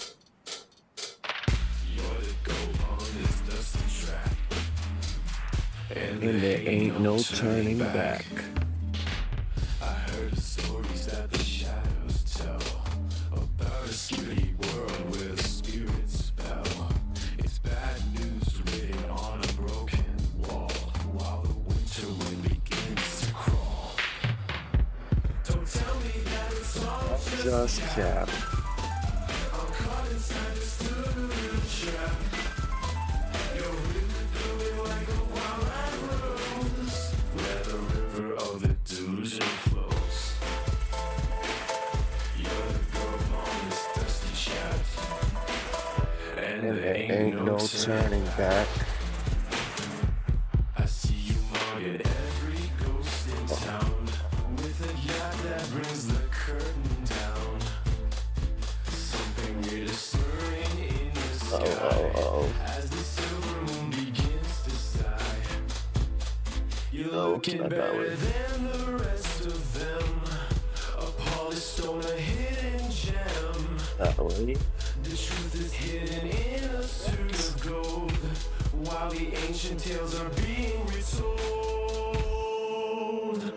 S2: You're the goat on this dusty track.
S1: And there ain't no turning back.
S2: I heard the stories that the shadows tell about a scary world where the spirits fell. It's bad news written on a broken wall while the winter wind begins to crawl. Don't tell me that it's all
S1: Just cap.
S2: I'm caught inside this little trap. Your river blowing like a wild red rose. Where the river of the delusion flows. You're the girl on this dusty chat. And there ain't no
S1: turning back.
S2: I see you mugging every ghost in town with a yacht that brings the curtain down. Something weird is stirring in the sky as the silver moon begins to sigh. You're looking
S1: not that
S2: better
S1: way.
S2: than the rest of them. A polished stone, a hidden gem.
S1: That way.
S2: The truth is hidden in a suit of gold, while the ancient tales are being retold.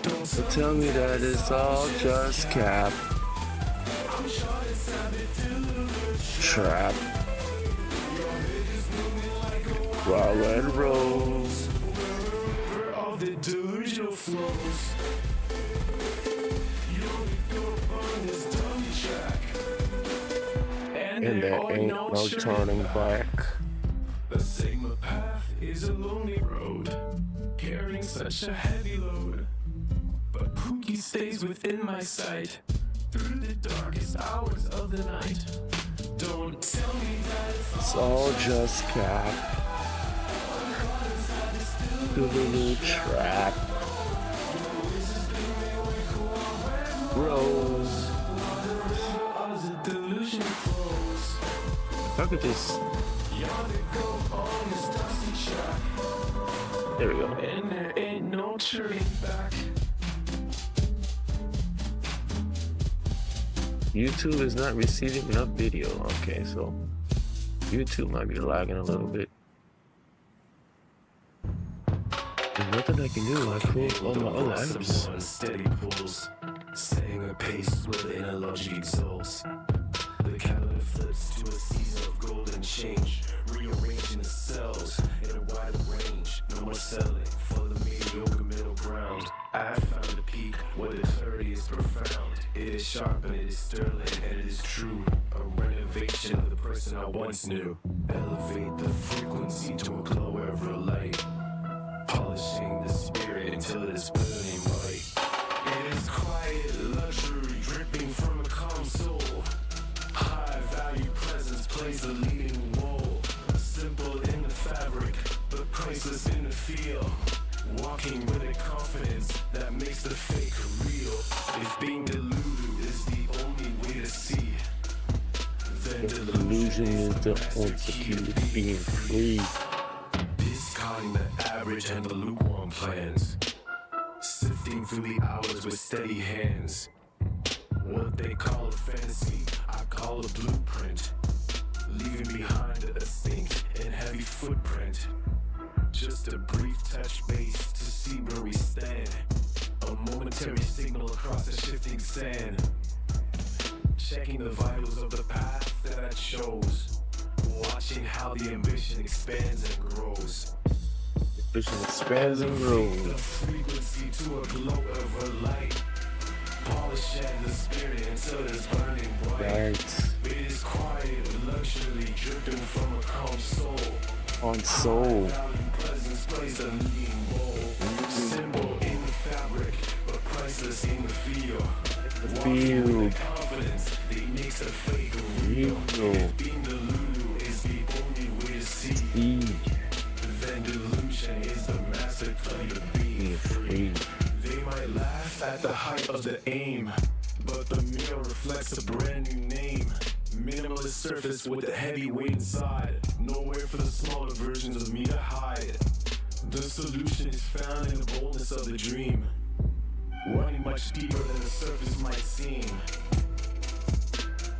S2: Don't
S1: So tell me that it's all just cap.
S2: I'm shot inside the delulu
S1: Trap.
S2: Your head is moving like a
S1: Wild red rose.
S2: river of the delusional flows. You're the goat on this dummy track.
S1: And there ain't no turning back.
S2: The Sigma path is a lonely road, carrying such a heavy load. But Pookie stays within my sight, through the darkest hours of the night. Don't tell me that
S1: It's all just cap. Little trap. Rose.
S2: as a delusion flows.
S1: If I could just.
S2: You're the goat on this dusty track,
S1: There we go.
S2: and there ain't no turning back.
S1: YouTube is not receiving enough video. Okay, so YouTube might be lagging a little bit. There's nothing I can do. I close all my other apps.
S2: On steady pulls, staying apace with the inner logic exalts. The calendar flips to a season of golden change, rearranging the cells in a wide range. No more selling for the mediocre middle ground. I found a peak where the clarity is profound. It is sharp and it is sterling and it is true. A renovation of the person I once knew. Elevate the frequency to a glow ever light. polishing the spirit until it is burning white. It is quiet luxury dripping from a calm soul. High value presence plays a leading role. Simple in the fabric, but priceless in the feel. Walking with a confidence that makes the fake real. If being deluded is the only way to see, then delusion is the only key to being free. Discarding the average and the lukewarm plans, sifting through the hours with steady hands. What they call a fantasy, I call a blueprint. Leaving behind a distinct and heavy footprint. Just a brief touch base to see where we stand. A momentary signal across the shifting sand. Checking the vitals of the path that I chose. Watching how the ambition expands and grows.
S1: Vision expands and grows.
S2: The frequency to a glow of a light. Polish at the spirit until it's burning bright.
S1: Right.
S2: It is quiet, luxury dripping from a calm soul.
S1: On soul.
S2: Value presence plays a leading role. Symbol in the fabric, but priceless in the feel. Walking with the confidence that makes a fake real. If being deluded is the only way to see, then delusion is the master key to being free. They might laugh at the height of the aim, but the mirror reflects a brand new name. Minimalist surface with a heavy weight inside. Nowhere for the smaller versions of me to hide. The solution is found in the boldness of the dream, running much deeper than the surface might seem.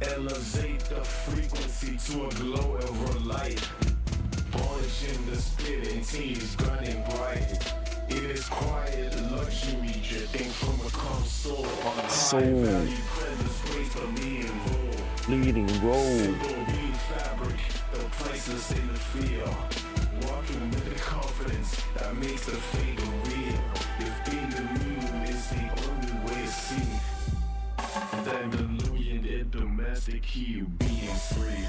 S2: Elevate the frequency to a glow of light. Polishing the spirit until it's burning bright. It is quiet luxury dripping from a calm soul.
S1: On soul. Leading role.
S2: Simple being fabric, the priceless in the feel. Walking with the confidence that makes the fake real. If being deluded is the only way to see, then delusion is domestic key of being free.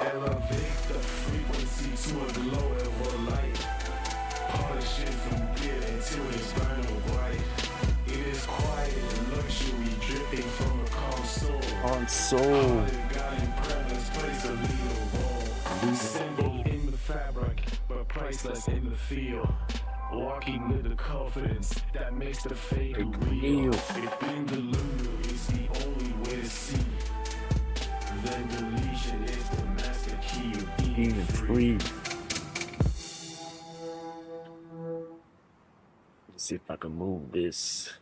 S2: Elevate the frequency to a glow of a light. Polish it from beer until it's burning bright. It is quiet luxury dripping from a calm soul.
S1: On soul.
S2: Guiding presence plays a leading role. Symbol in the fabric, but priceless in the feel. Walking with the confidence that makes the fake real. If being deluded is the only way to see, then deletion is the master key of being free.
S1: Let's see if I can move this.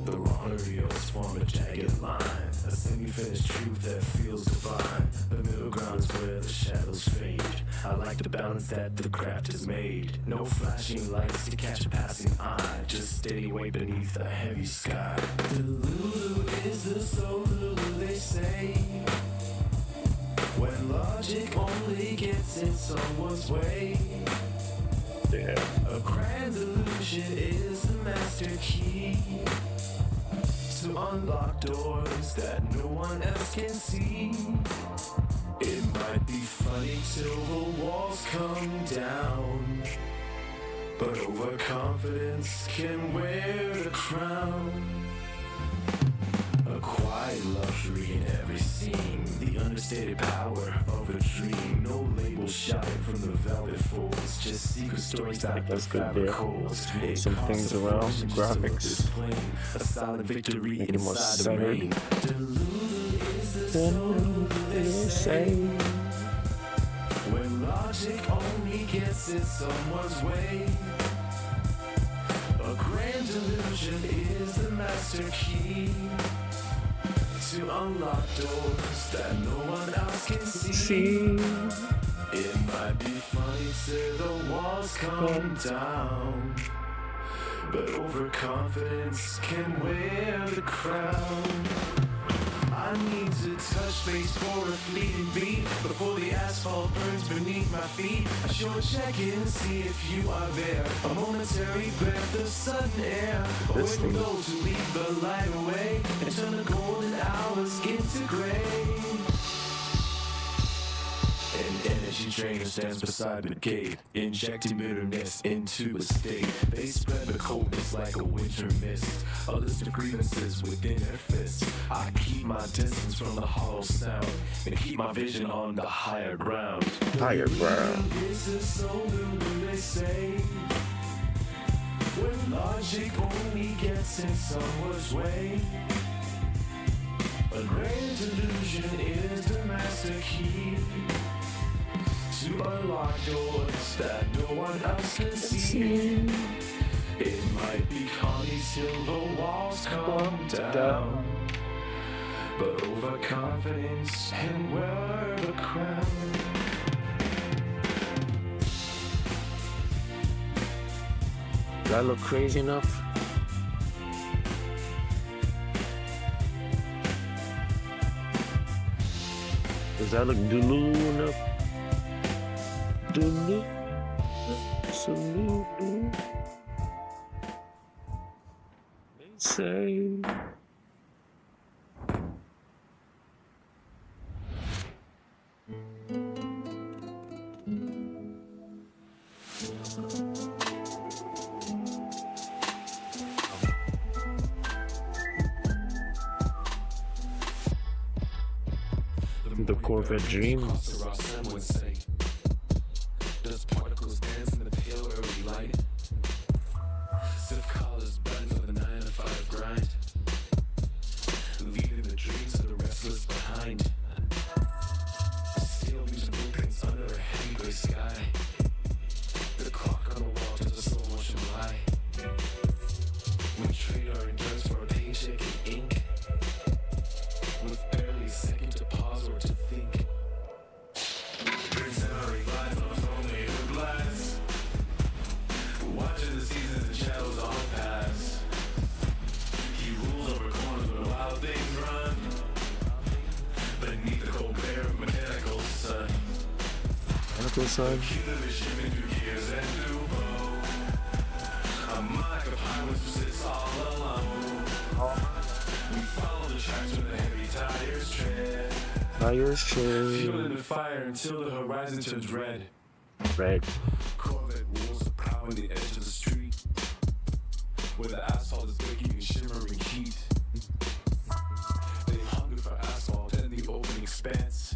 S2: The raw reels form a jagged line, a semi-finished truth that feels divine. The middle ground is where the shadows fade. I like the balance that the craft has made. No flashing lights to catch a passing eye, just steady weight beneath a heavy sky. The Lulu is the soul Lulu, they say. When logic only gets in someone's way.
S1: Yeah.
S2: A grand illusion is the master key to unlock doors that no one else can see. It might be funny till the walls come down, but overconfidence can wear the crown. A quiet luxury in every scene, the understated power of a dream. No label shouting from the velvet folds, just secret stories that the fabric holds.
S1: Some things around graphics.
S2: A silent victory
S1: Make it more
S2: inside the rain. Deluded is the soul they say. When logic only gets in someone's way. A grand illusion is the master key to unlock doors that no one else can see. It might be funny till the walls come down, but overconfidence can wear the crown. I need to touch base for a fleeting beat before the asphalt burns beneath my feet. I sure check in, see if you are there. A momentary breath of sudden air. A way to go to leave the light away and turn the golden hours into gray. She trainer stands beside the gate, injecting bitterness into a state. They spread the coldness like a winter mist, a list of grievances within their fists. I keep my distance from the hollow sound and keep my vision on the higher ground.
S1: Higher ground.
S2: This is so new, they say, when logic only gets in someone's way. A grand delusion is the master key to unlock doors that no one else can see. It might be Connie's till the walls come down, but overconfidence can wear the crown.
S1: Do I look crazy enough? Does that look Dulu enough? Dulu? Absolutely. They say. The Corvette dream.
S2: Dust particles dance in the pale early light. Stiff collars burn for the 9 to 5 grind, leaving the dreams of the restless behind. Steel leaves blueprints under a heavy gray sky. The clock on the wall does a slow motion lie. We trade our endurance for a paycheck and ink, with barely a second to pause or to think. Prince Henry glides on a throne made of glass, watching the seasons and shadows all pass. He rules over corners where wild things run, beneath the cold glare of mechanical sun.
S1: Mechanical sun.
S2: The kingdom is shifting through gears and through bow. A monarch of highways who sits all alone. We follow the tracks where the heavy tires tread,
S1: Tires tread.
S2: fueling the fire until the horizon turns red.
S1: Red.
S2: Corvette wheels are plowing the edge of the street, where the asphalt is baking in shimmering heat. They hunger for asphalt and the open expanse,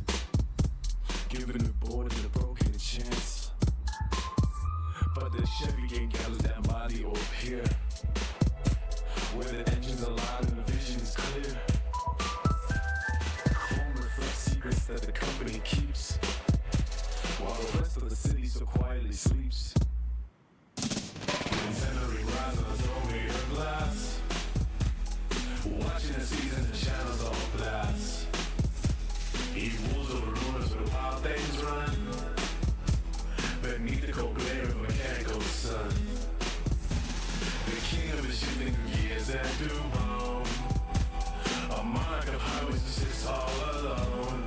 S2: giving the bored and the broken a chance. But the Chevy gang gathers down by the old pier, where the engines are loud and the vision is clear. Chrome reflects secrets that the company keeps, while the rest of the city so quietly sleeps. Incendiary rise on a throne made of glass, watching the seasons and shadows all blast. He rules over ruins where wild things run, beneath the cold glare of mechanical sun. The kingdom is shifting through years and through home, a monarch of highways who sits all alone.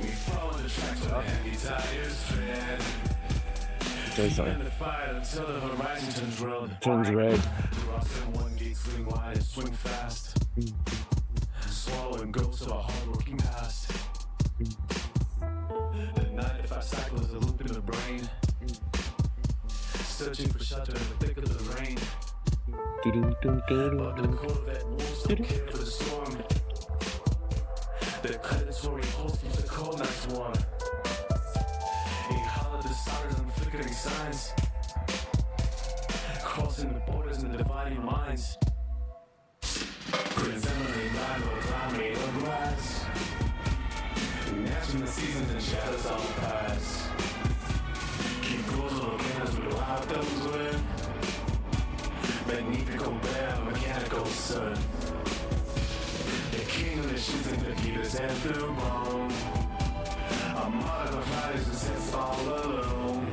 S2: We follow the tracks where the heavy tires tread, fueling the fire until the horizon turns red.
S1: Turns red.
S2: Crossing one gate, swing wide and swing fast, swallowing ghosts of a hard-working past. The 9 to 5 cycle is a loop in the brain, searching for shelter in the thick of the rain. But the Corvette wolves don't care for the storm. The predatory pulse keeps the cold nights warm. He hollered the sirens and flickering signs, crossing the borders and dividing minds. Prince Emily lies on time made of glass, matching the seasons and shadows all pass. Keep close on the cannons with wild thumbs win, beneath the cold glare of mechanical sun. The kingdom is shifting the gears and through bone, a monarch of fires who sits all alone.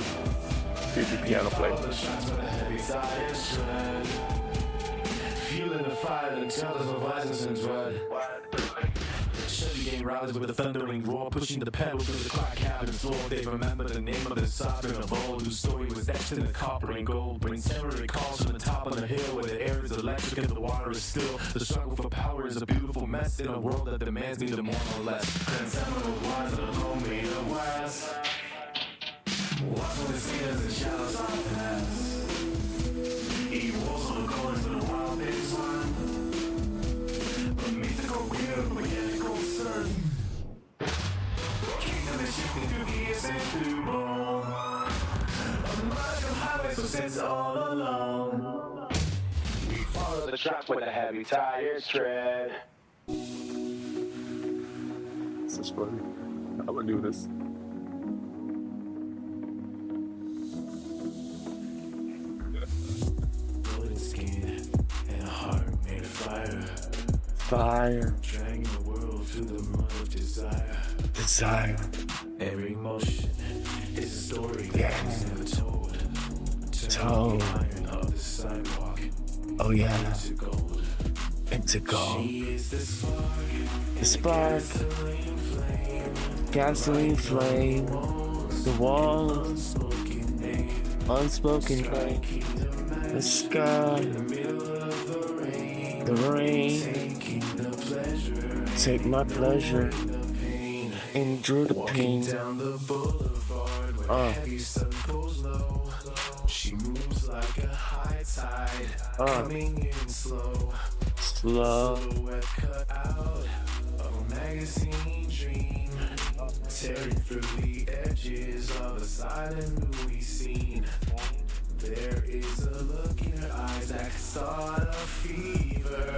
S1: Creepy piano play.
S2: Follow the tracks where the heavy tires tread, fueling the fire until the horizon turns red. Chevy game riders with a thundering roar, pushing the pedal through the crack cabin's floor. They remember the name of the sovereign of old, whose story was etched in the copper and gold. Bring temporary calls from the top of the hill, where the air is electric and the water is still. The struggle for power is a beautiful mess in a world that demands neither more nor less. Transcendental waters of the lonely of west. Watch for the scenes and shadows of the past. Evil walls on the corners of the wild days one. But mythical, weird, mechanical, certain. Kingdom is shifting through years and through bone. On the magical highway, so since all alone. We follow the track with a heavy tire tread.
S1: This is funny. I'm gonna do this.
S2: Golden skin and a heart made of fire.
S1: Fire.
S2: Dragging the world through the mud of desire.
S1: Desire.
S2: Every emotion is a story that
S1: Yeah.
S2: was never told.
S1: Told.
S2: The iron of the sidewalk
S1: Oh yeah.
S2: into gold.
S1: Into gold.
S2: She is the spark.
S1: The spark. Gasoline flame. The walls.
S2: Unspoken name.
S1: Unspoken name. The sky. The rain.
S2: Taking the pleasure.
S1: Take my pleasure.
S2: The pain.
S1: Endure the
S2: Walking
S1: pain.
S2: down the boulevard where heavy sun goes low. She moves like a high tide, coming in slow.
S1: Slow.
S2: Silhouette cut out of a magazine dream, tearing through the edges of a silent movie scene. There is a look in her eyes that could start a fever,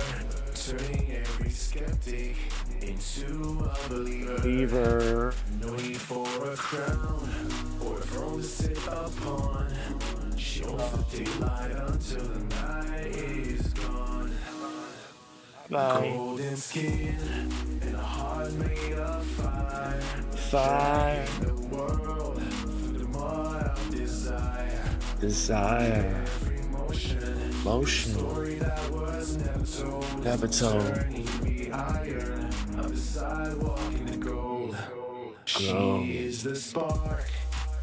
S2: turning every skeptic into a believer.
S1: Fever.
S2: No need for a crown or a throne to sit upon. She owns the daylight until the night is gone.
S1: Fire.
S2: Golden skin and a heart made of fire.
S1: Fire.
S2: The world through the mud of desire.
S1: Desire.
S2: Every motion,
S1: Motion.
S2: story that was never told.
S1: Never told.
S2: Turning the iron of the sidewalk into gold.
S1: Gold.
S2: She is the spark.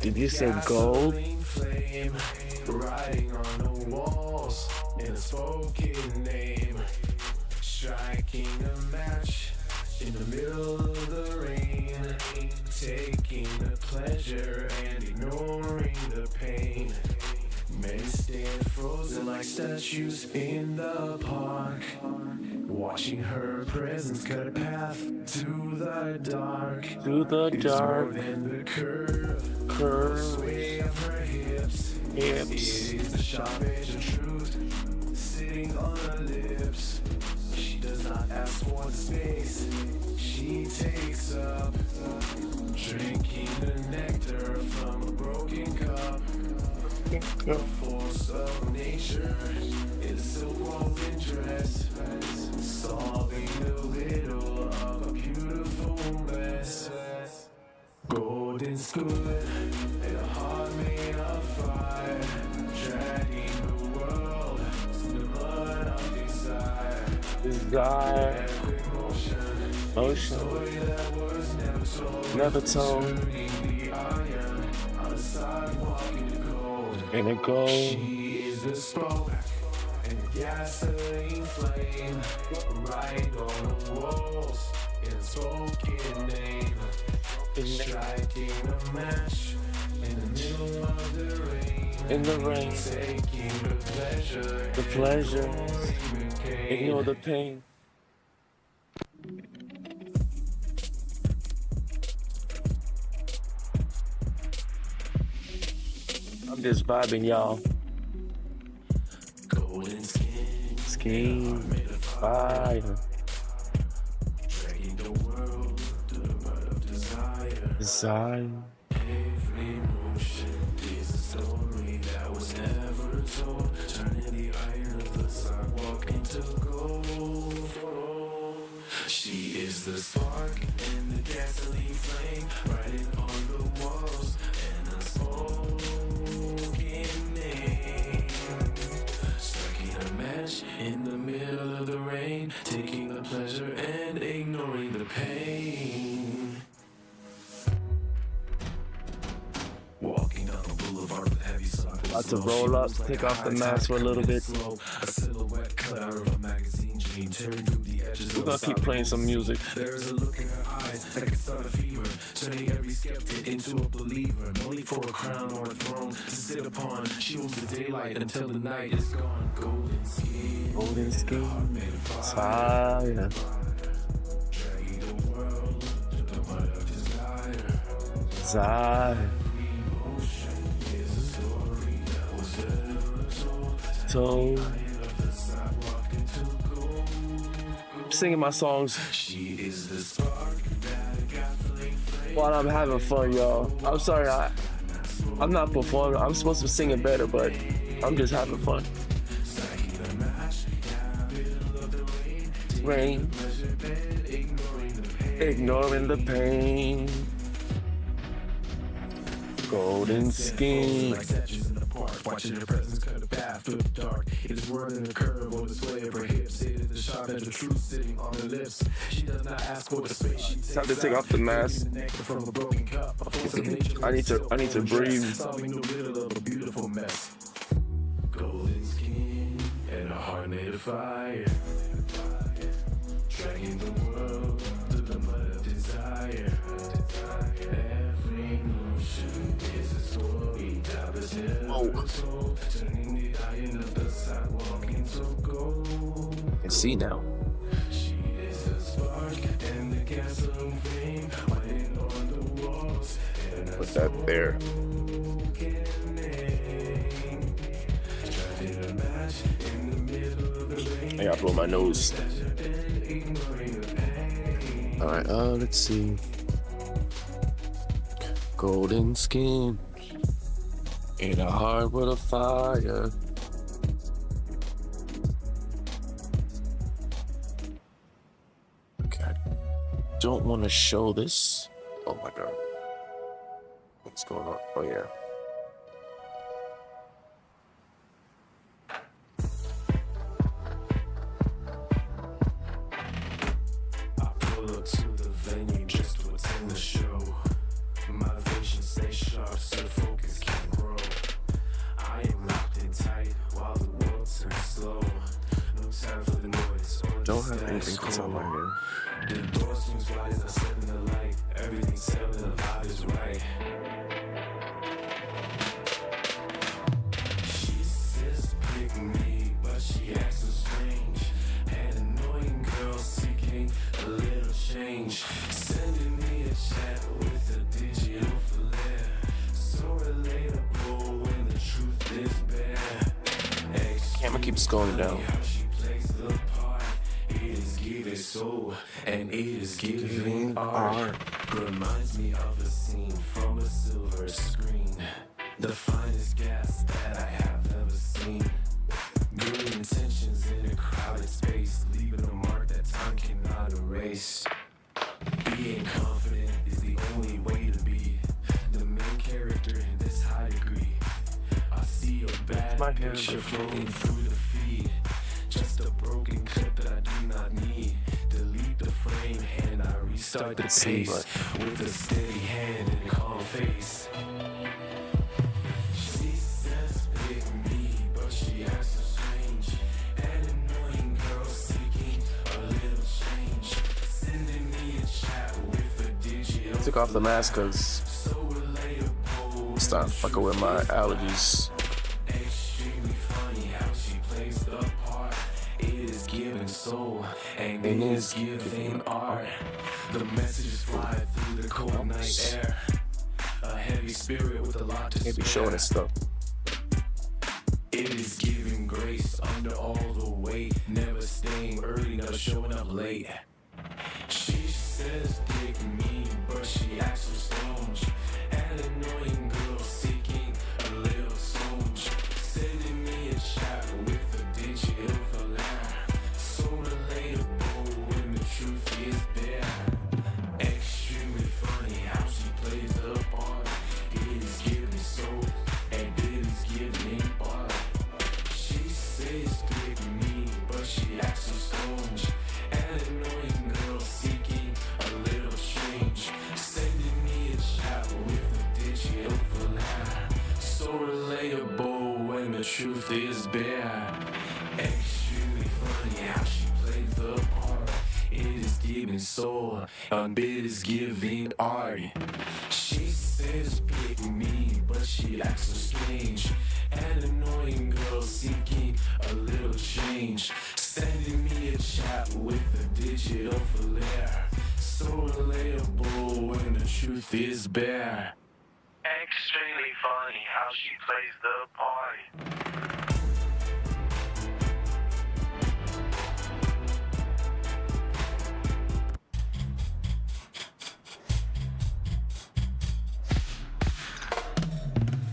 S1: Did you say gold?
S2: Gasoline flame, writing on the walls in a spoken name. Striking a match in the middle of the rain, taking the pleasure and ignoring the pain. Men stand frozen like statues in the park, watching her presence cut a path to the dark.
S1: To the
S2: It's
S1: dark.
S2: more than the curve,
S1: Curve.
S2: sway of her hips.
S1: Hips.
S2: It is the sharp edge of truth sitting on her lips. She does not ask for the space she takes up, drinking the nectar from a broken cup. The force of nature is a silk woven dress, solving the riddle of a beautiful mess. Golden scoop and a heart made of fire, dragging the world through the mud of desire.
S1: Desire.
S2: Every motion,
S1: Motion.
S2: story that was never told.
S1: Never told.
S2: Turning the iron on the sidewalk into gold.
S1: In a gold.
S2: She is the spark and the gasoline flame, right on the walls in a spoken name. Striking a match in the middle of the rain.
S1: In the rain.
S2: Taking the pleasure.
S1: The pleasure.
S2: Ignoring the pain.
S1: Ignore the pain. I'm just vibing, y'all.
S2: Golden skin.
S1: Skin.
S2: Made of
S1: Fire.
S2: Dragging the world through the mud of desire.
S1: Desire.
S2: Every motion is a story that was never told. Turning the iron of the sidewalk into gold. She is the spark and the gasoline flame, writing on the walls and unspoken name. Striking a match in the middle of the rain, taking the pleasure and ignoring the pain.
S3: to roll up, take off the mask for a little bit.
S2: A silhouette cut out of a magazine dream, tearing through the edges.
S3: We're gonna keep playing some music.
S2: There's a look in her eyes that can start a fever, turning every skeptic into a believer. No need for a crown or a throne to sit upon. She owns the daylight until the night is gone. Golden skin,
S3: Golden skin,
S2: heart made of fire.
S3: fire.
S2: Dragging the world to the mud of desire.
S3: Desire.
S2: Emotion is a story that was never told.
S3: So,
S2: Sidewalk into gold.
S3: singing my songs
S2: She is the spark that got flame.
S3: while I'm having fun, y'all. I'm sorry, I'm not performing. I'm supposed to be singing better, but I'm just having fun. Rain, ignoring the pain. Golden skin.
S2: Like statues in the park, watching her presence cut a path through the dark. It is word in the curve or the sway of her hips. It is the shot of the truth sitting on her lips. She does not ask for the space. She takes
S3: Time to take off the mask.
S2: from a broken cup. A force of nature
S3: I need to breathe.
S2: solving the riddle of a beautiful mess. Golden skin and a heart made of fire. Dragging the world through the mud of desire. Every motion is a story that was never told. Turning the iron of the sidewalk into gold.
S3: I can see now.
S2: She is a spark and the gasoline flame lighting on the walls. And
S3: Put that there. I gotta blow my nose. Alright, let's see. Golden skin in a heart with a fire. Okay, I don't want to show this. Oh my god. What's going on? Oh yeah.
S2: Pull up to the venue just to attend the show. Motivation stay sharp so the focus can grow. I am locked in tight while the world turns slow. No time for the noise or
S3: Don't
S2: the
S3: have anything
S2: status
S3: to tell my
S2: quo.
S3: hair.
S2: The door swings wide as I step in the light. Everything's selling, the vibe is right. She says pick me, but she acts so strange. An annoying girl seeking a little change. Sending me a chat with a digital flair. So relatable when the truth is bare.
S3: Camera keeps going down.
S2: How she plays the part. It is giving soul and it is giving art. Reminds me of a scene from a silver screen. The finest gas that I have ever seen. Good intentions in a crowded space, leaving a mark that time cannot erase. Being confident is the only way to be the main character in this high degree. I see a bad
S3: My hair
S2: picture
S3: looks
S2: flowing through the feed. Just a broken clip that I do not need. Delete the frame and I restart the
S3: see,
S2: pace with a steady hand and a calm face. She says pick me, but she acts so strange. An annoying girl seeking a little change. Sending me a chat with a digital.
S3: Took off the mask because
S2: So relatable.
S3: it's starting fucking with my allergies.
S2: Extremely funny how she plays the part. It is giving soul and it is giving art. The messages fly through the cold night air. A heavy spirit with a lot to
S3: Can't be
S2: spare.
S3: showing this stuff.
S2: It is giving grace under all the weight. Never staying early, never showing up late. She says dig me, but she acts so strange. An annoying girl seeking a little songe. Sending me a chat with a digital flair. So relatable when the truth is bare. Extremely funny how she plays the part. It is giving soul and it is giving art. She says dig me, but she acts so strange. An annoying is bare. Extremely funny how she plays the part. It is deep in soul, unbid is giving art. She says pick me, but she acts so strange. An annoying girl seeking a little change. Sending me a chat with a digital flair. So relatable when the truth is bare. Extremely funny how she plays the part.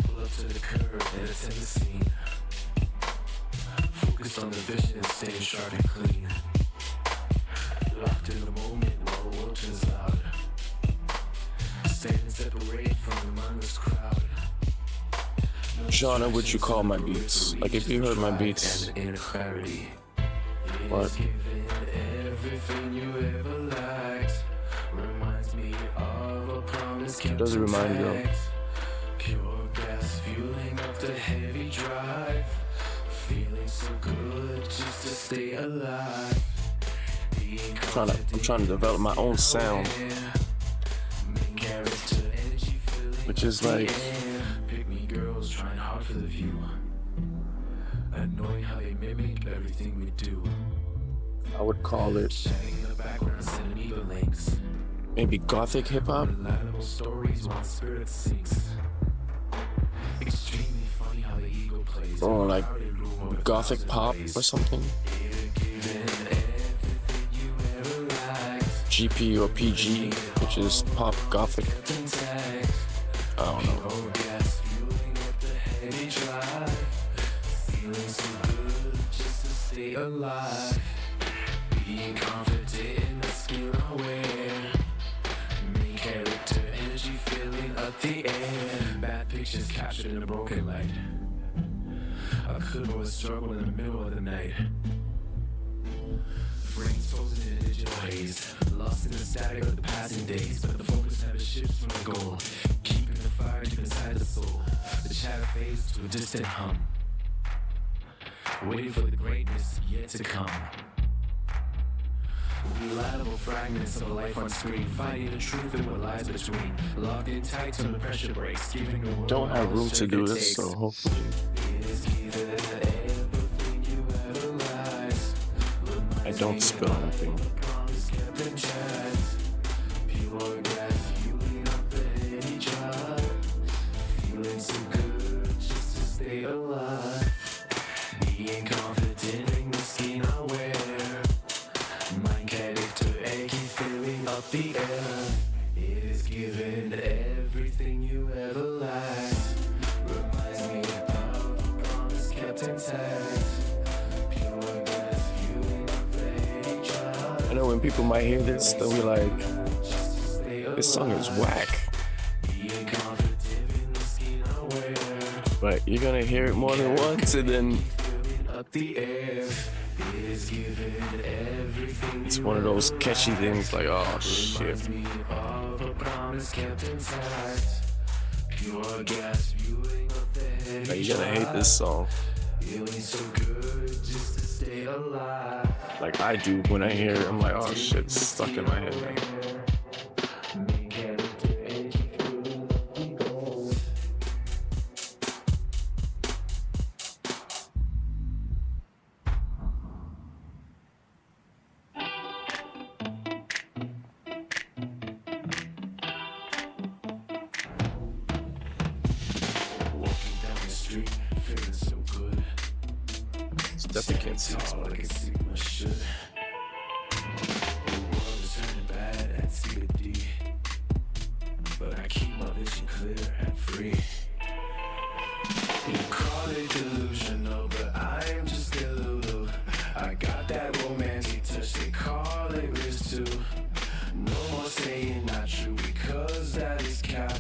S2: Pull up to the curb and attend the scene. Focused on the vision and staying sharp and clean. Locked in the moment while the world turns loud. Standing separated from the mindless crowd.
S1: Genre, what you call my beats? Like if you heard my beats, what?
S2: Everything you ever liked reminds me of a promise kept.
S1: Does it remind you of?
S2: Pure gas fueling up the heavy drive. Feeling so good just to stay alive.
S1: I'm trying to develop my own sound, which is like
S2: pick me girls trying hard for the view. Annoying how they mimic everything we do.
S1: I would call it
S2: Chatting in the background, sending even links.
S1: maybe gothic hip hop.
S2: Reliable stories while spirit sinks. Extremely funny how the ego plays.
S1: Or like gothic pop or something. GP or PG, which is pop gothic. I don't know.
S2: Alive, being confident in the skin I wear. Main character energy filling up the air. Bad pictures captured in a broken light. I could always struggle in the middle of the night. Brains frozen in a digital haze. Lost in the static of the passing days. But the focus never shifts from the goal. Keeping the fire deep inside the soul. The chatter fades to a distant hum. Waiting for the greatness yet to come. Reliable fragments of a life on screen. Finding the truth and what lies between. Locked in tight till the pressure breaks. Giving the world
S1: Don't have
S2: all the
S1: room to
S2: strength
S1: do
S2: it
S1: this,
S2: takes.
S1: so hopefully. I don't spill anything.
S2: Feeling so good just to stay alive. Being confident in the skin I wear. Mind character achy filling up the air. It is given everything you ever liked. Reminds me of a promise kept intact. Pure gas fueling up the heady drive.
S1: I know when people might hear this, they'll be like, this song is whack.
S2: Being confident in the skin I wear.
S1: But you're gonna hear it more than once and then
S2: Up the air, it is given everything.
S1: it's one of those catchy things like, oh shit.
S2: Reminds me of a promise kept intact. Pure gas fueling up the heady
S1: Like, you're gonna hate this song.
S2: Feeling so good just to stay alive.
S1: Like I do when I hear it, I'm like, oh shit, it's stuck in my head now.
S2: Main character achy feeling up the gold. Walking down the street, feeling so good.
S1: Definitely can't see this
S2: All I
S1: one.
S2: can see my shit. The world is turning bad at CBD, but I keep my vision clear and free. You call it delusional, but I am just delulu. I got that romantic touch, they call it risk too. No more saying not true because that is cap.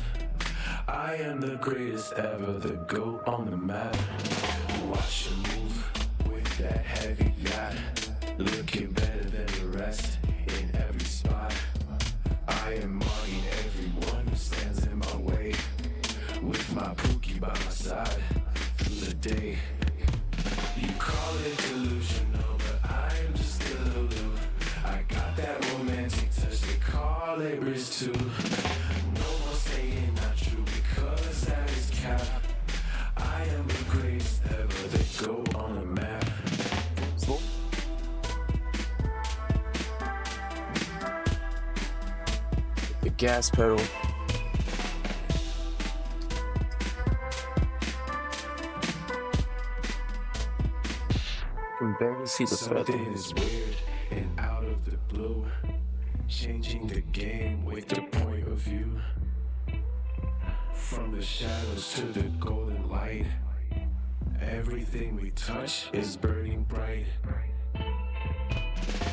S2: I am the greatest ever, the GOAT on the map. Watch you move with that heavy yacht, looking better than the rest in every spot. I am mugging everyone who stands in my way, with my pookie by my side through the day. labor is too. No more saying not true because that is cap. I am the greatest ever. They go on the map.
S3: Slow. The gas pedal. You can barely see the pedal.
S2: Something is weird and out of the blue, changing the game with the point of view. From the shadows to the golden light, everything we touch is burning bright.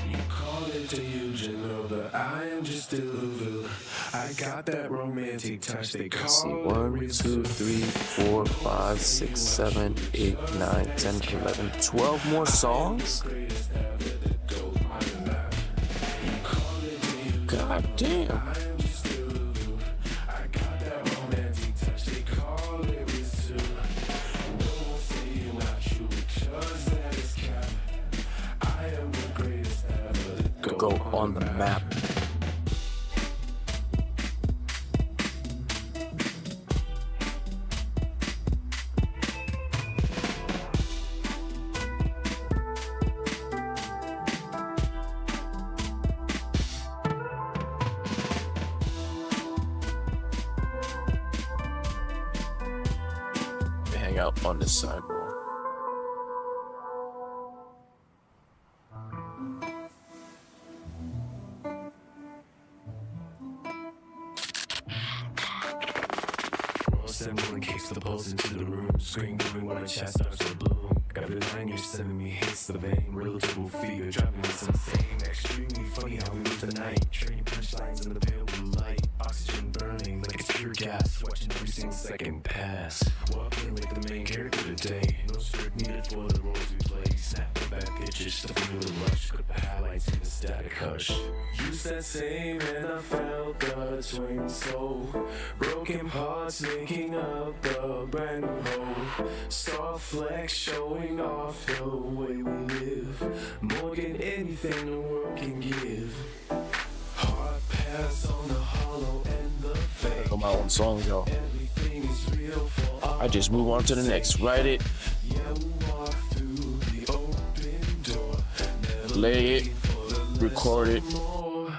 S2: You call it delusion, but I am just delulu. I got that romantic touch they
S3: Let's see,
S2: call
S3: 1, 2, 3, 4, 5, 6, 7, 8, 9, 10, 11, 12 more songs? God damn. Go on the map. Hang out on the sidewalk.
S2: Someone kicks the pulse into the room. Scream moving when my chest starts to bloom. Got a line you're sending me hits the vein. Relatable figure driving me insane. Extremely funny how we move the night. Trading punchlines in the pale blue light. Oxygen burning like it's pure gas. Watching every single second pass. Walking like the main character today. No script needed for the roles we play. Snap the back pictures, stuffing with a rush. Put the highlights in the static hush. You said same and I felt the twin soul. Broken parts making up the brand new whole. Soft flex showing off the way we live. More than anything the world can give. Hard pass on the hollow and the fake.
S3: On my own song, yo.
S2: Everything is real for all.
S3: I just move on to the next. Write it,
S2: Yeah, we walk through the open door. Never
S3: lay it,
S2: for the
S3: record it,
S2: more.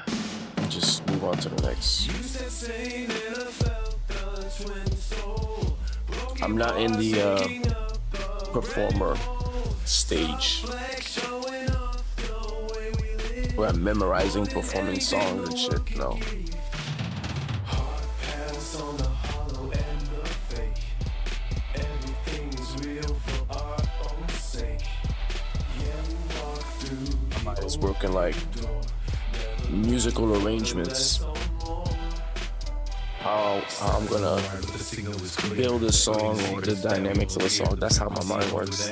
S3: and just move on to the next.
S2: You said same and I felt the twin soul.
S3: I'm not in the performer stage where I'm memorizing, performing songs and shit. No. I'm just working like musical arrangements. How I'm gonna build a song or the dynamics of a song. That's how my mind works.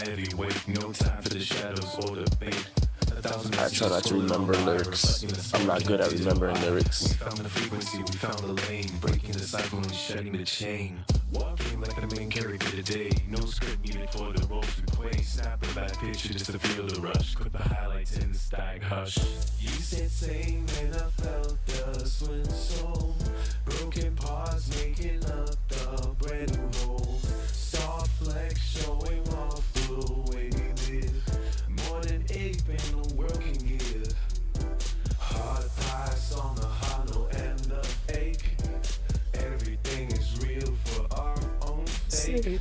S3: I try not to remember lyrics. I'm not good at remembering lyrics.
S2: We found the frequency, we found the lane, breaking the cycle and shedding the chain. Walking like the main character today. No script needed for the roles we play. Snap a bad picture just to feel the rush. Put the highlights in the static hush. You said same and I felt the swing soul. Broken parts making up the brand new whole. Soft flex showing off the way we live. More than anything the world can give. Hard pass on the hollow and the fake. Everything is real for our own sake.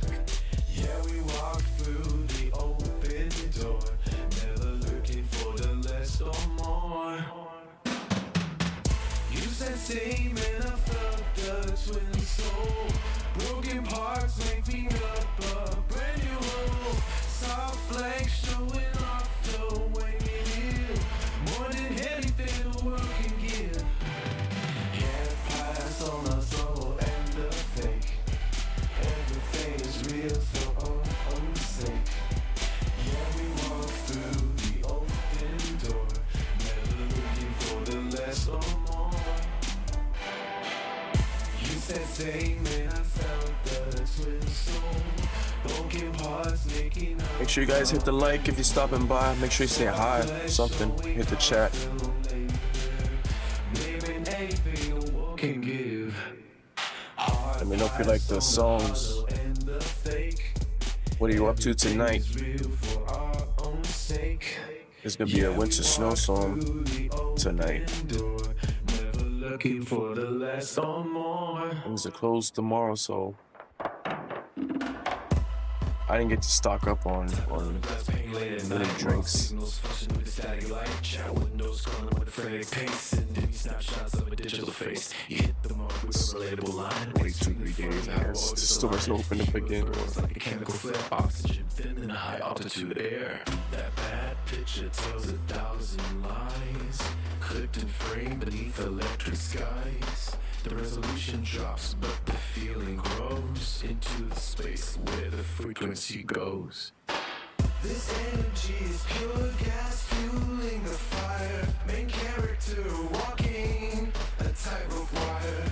S2: Yeah, we walk through the open door. Never looking for the less or more. You said same and I felt the twin soul. Broken parts making up a brand new whole. Soft flex showing off the way we live. More than anything the world can give. Yeah, pass on the soul and the fake. Everything is real for our own sake. Yeah, we walk through the open door. Never looking for the less or more. You said same and I felt the twin soul. Broken parts making up.
S3: Make sure you guys hit the like if you're stopping by. Make sure you say hi, something. Hit the chat.
S2: Maybe anything can give.
S1: Let me know if you like the songs. What are you up to tonight? There's gonna be a winter snowstorm tonight.
S2: Looking for the last or more.
S1: Things are closed tomorrow, so I didn't get to stock up on little drinks. Wait 2-3 days, I guess. The stores open up again.
S2: Like a chemical flare, oxygen thin in a high altitude air. That bad picture tells 1,000 lies, clipped and framed beneath electric skies. The resolution drops, but the feeling grows into the space where the frequency goes. This energy is pure gas fueling the fire. Main character walking a tightrope wire.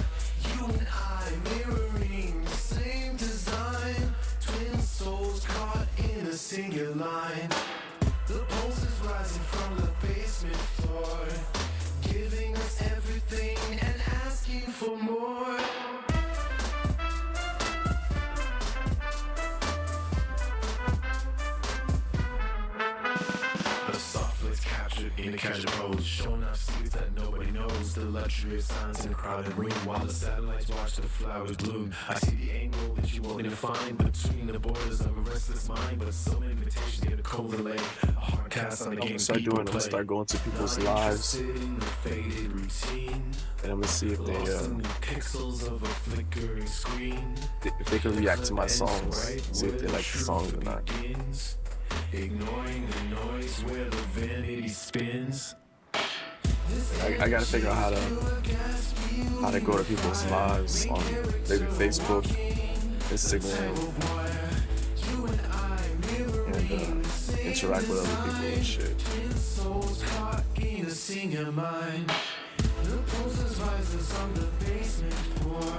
S2: You and I mirroring the same design. Twin souls caught in a single line. The pulse is rising from the basement floor, giving us everything and asking for more. The soft lights captured in a casual pose, showing off secrets that nobody knows. The luxury of silence in a crowded room, while the satellites watch the flowers bloom. I see the angle that you won't even find between the borders of a restless mind, but so many invitations get a cold delay. A hard cast on the game.
S1: I'm gonna start going to people's lives, and I'm gonna see if they can react to my songs, see if they like the songs or not.
S2: Ignoring the noise where the vanity spins.
S1: I gotta figure out how to go to people's lives on maybe Facebook, Instagram, and interact with other people and shit. The pulses rises on the basement floor,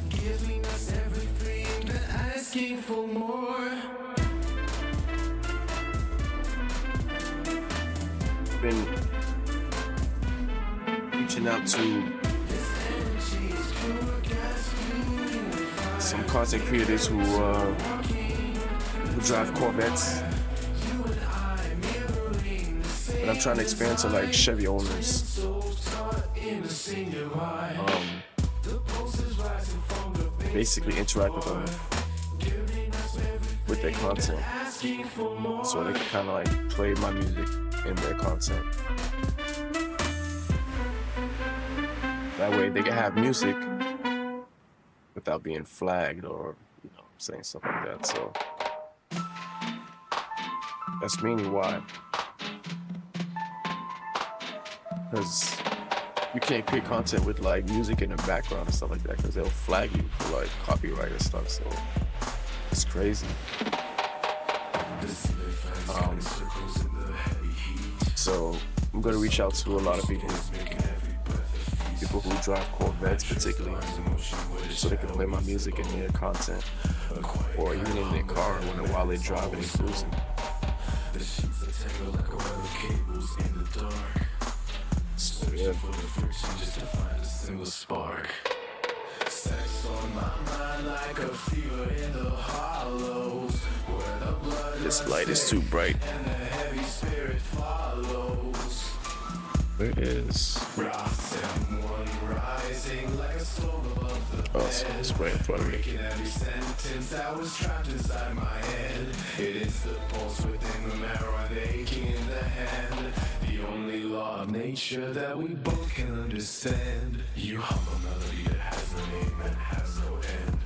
S1: giving us everything but asking for more. Been reaching out to some content creators who drive Corvettes, but I'm trying to expand to like Chevy owners. Basically interact with them with their content, so they can kind of like play my music in their content. That way they can have music without being flagged or, saying stuff like that. So that's mainly why. Because you can't create content with like music in the background and stuff like that, because they'll flag you for like copyright and stuff. So it's crazy. So I'm gonna reach out to a lot of people who drive Corvettes particularly, so they can play my music in their content, or even in their car while they're driving and cruising. So yeah. This light is too bright. Where is? Oh, it's right in front of me. It is the pulse within the marrow and the aching in the hand. The only law of nature that we both can understand. You hum a melody that has no name and has no end.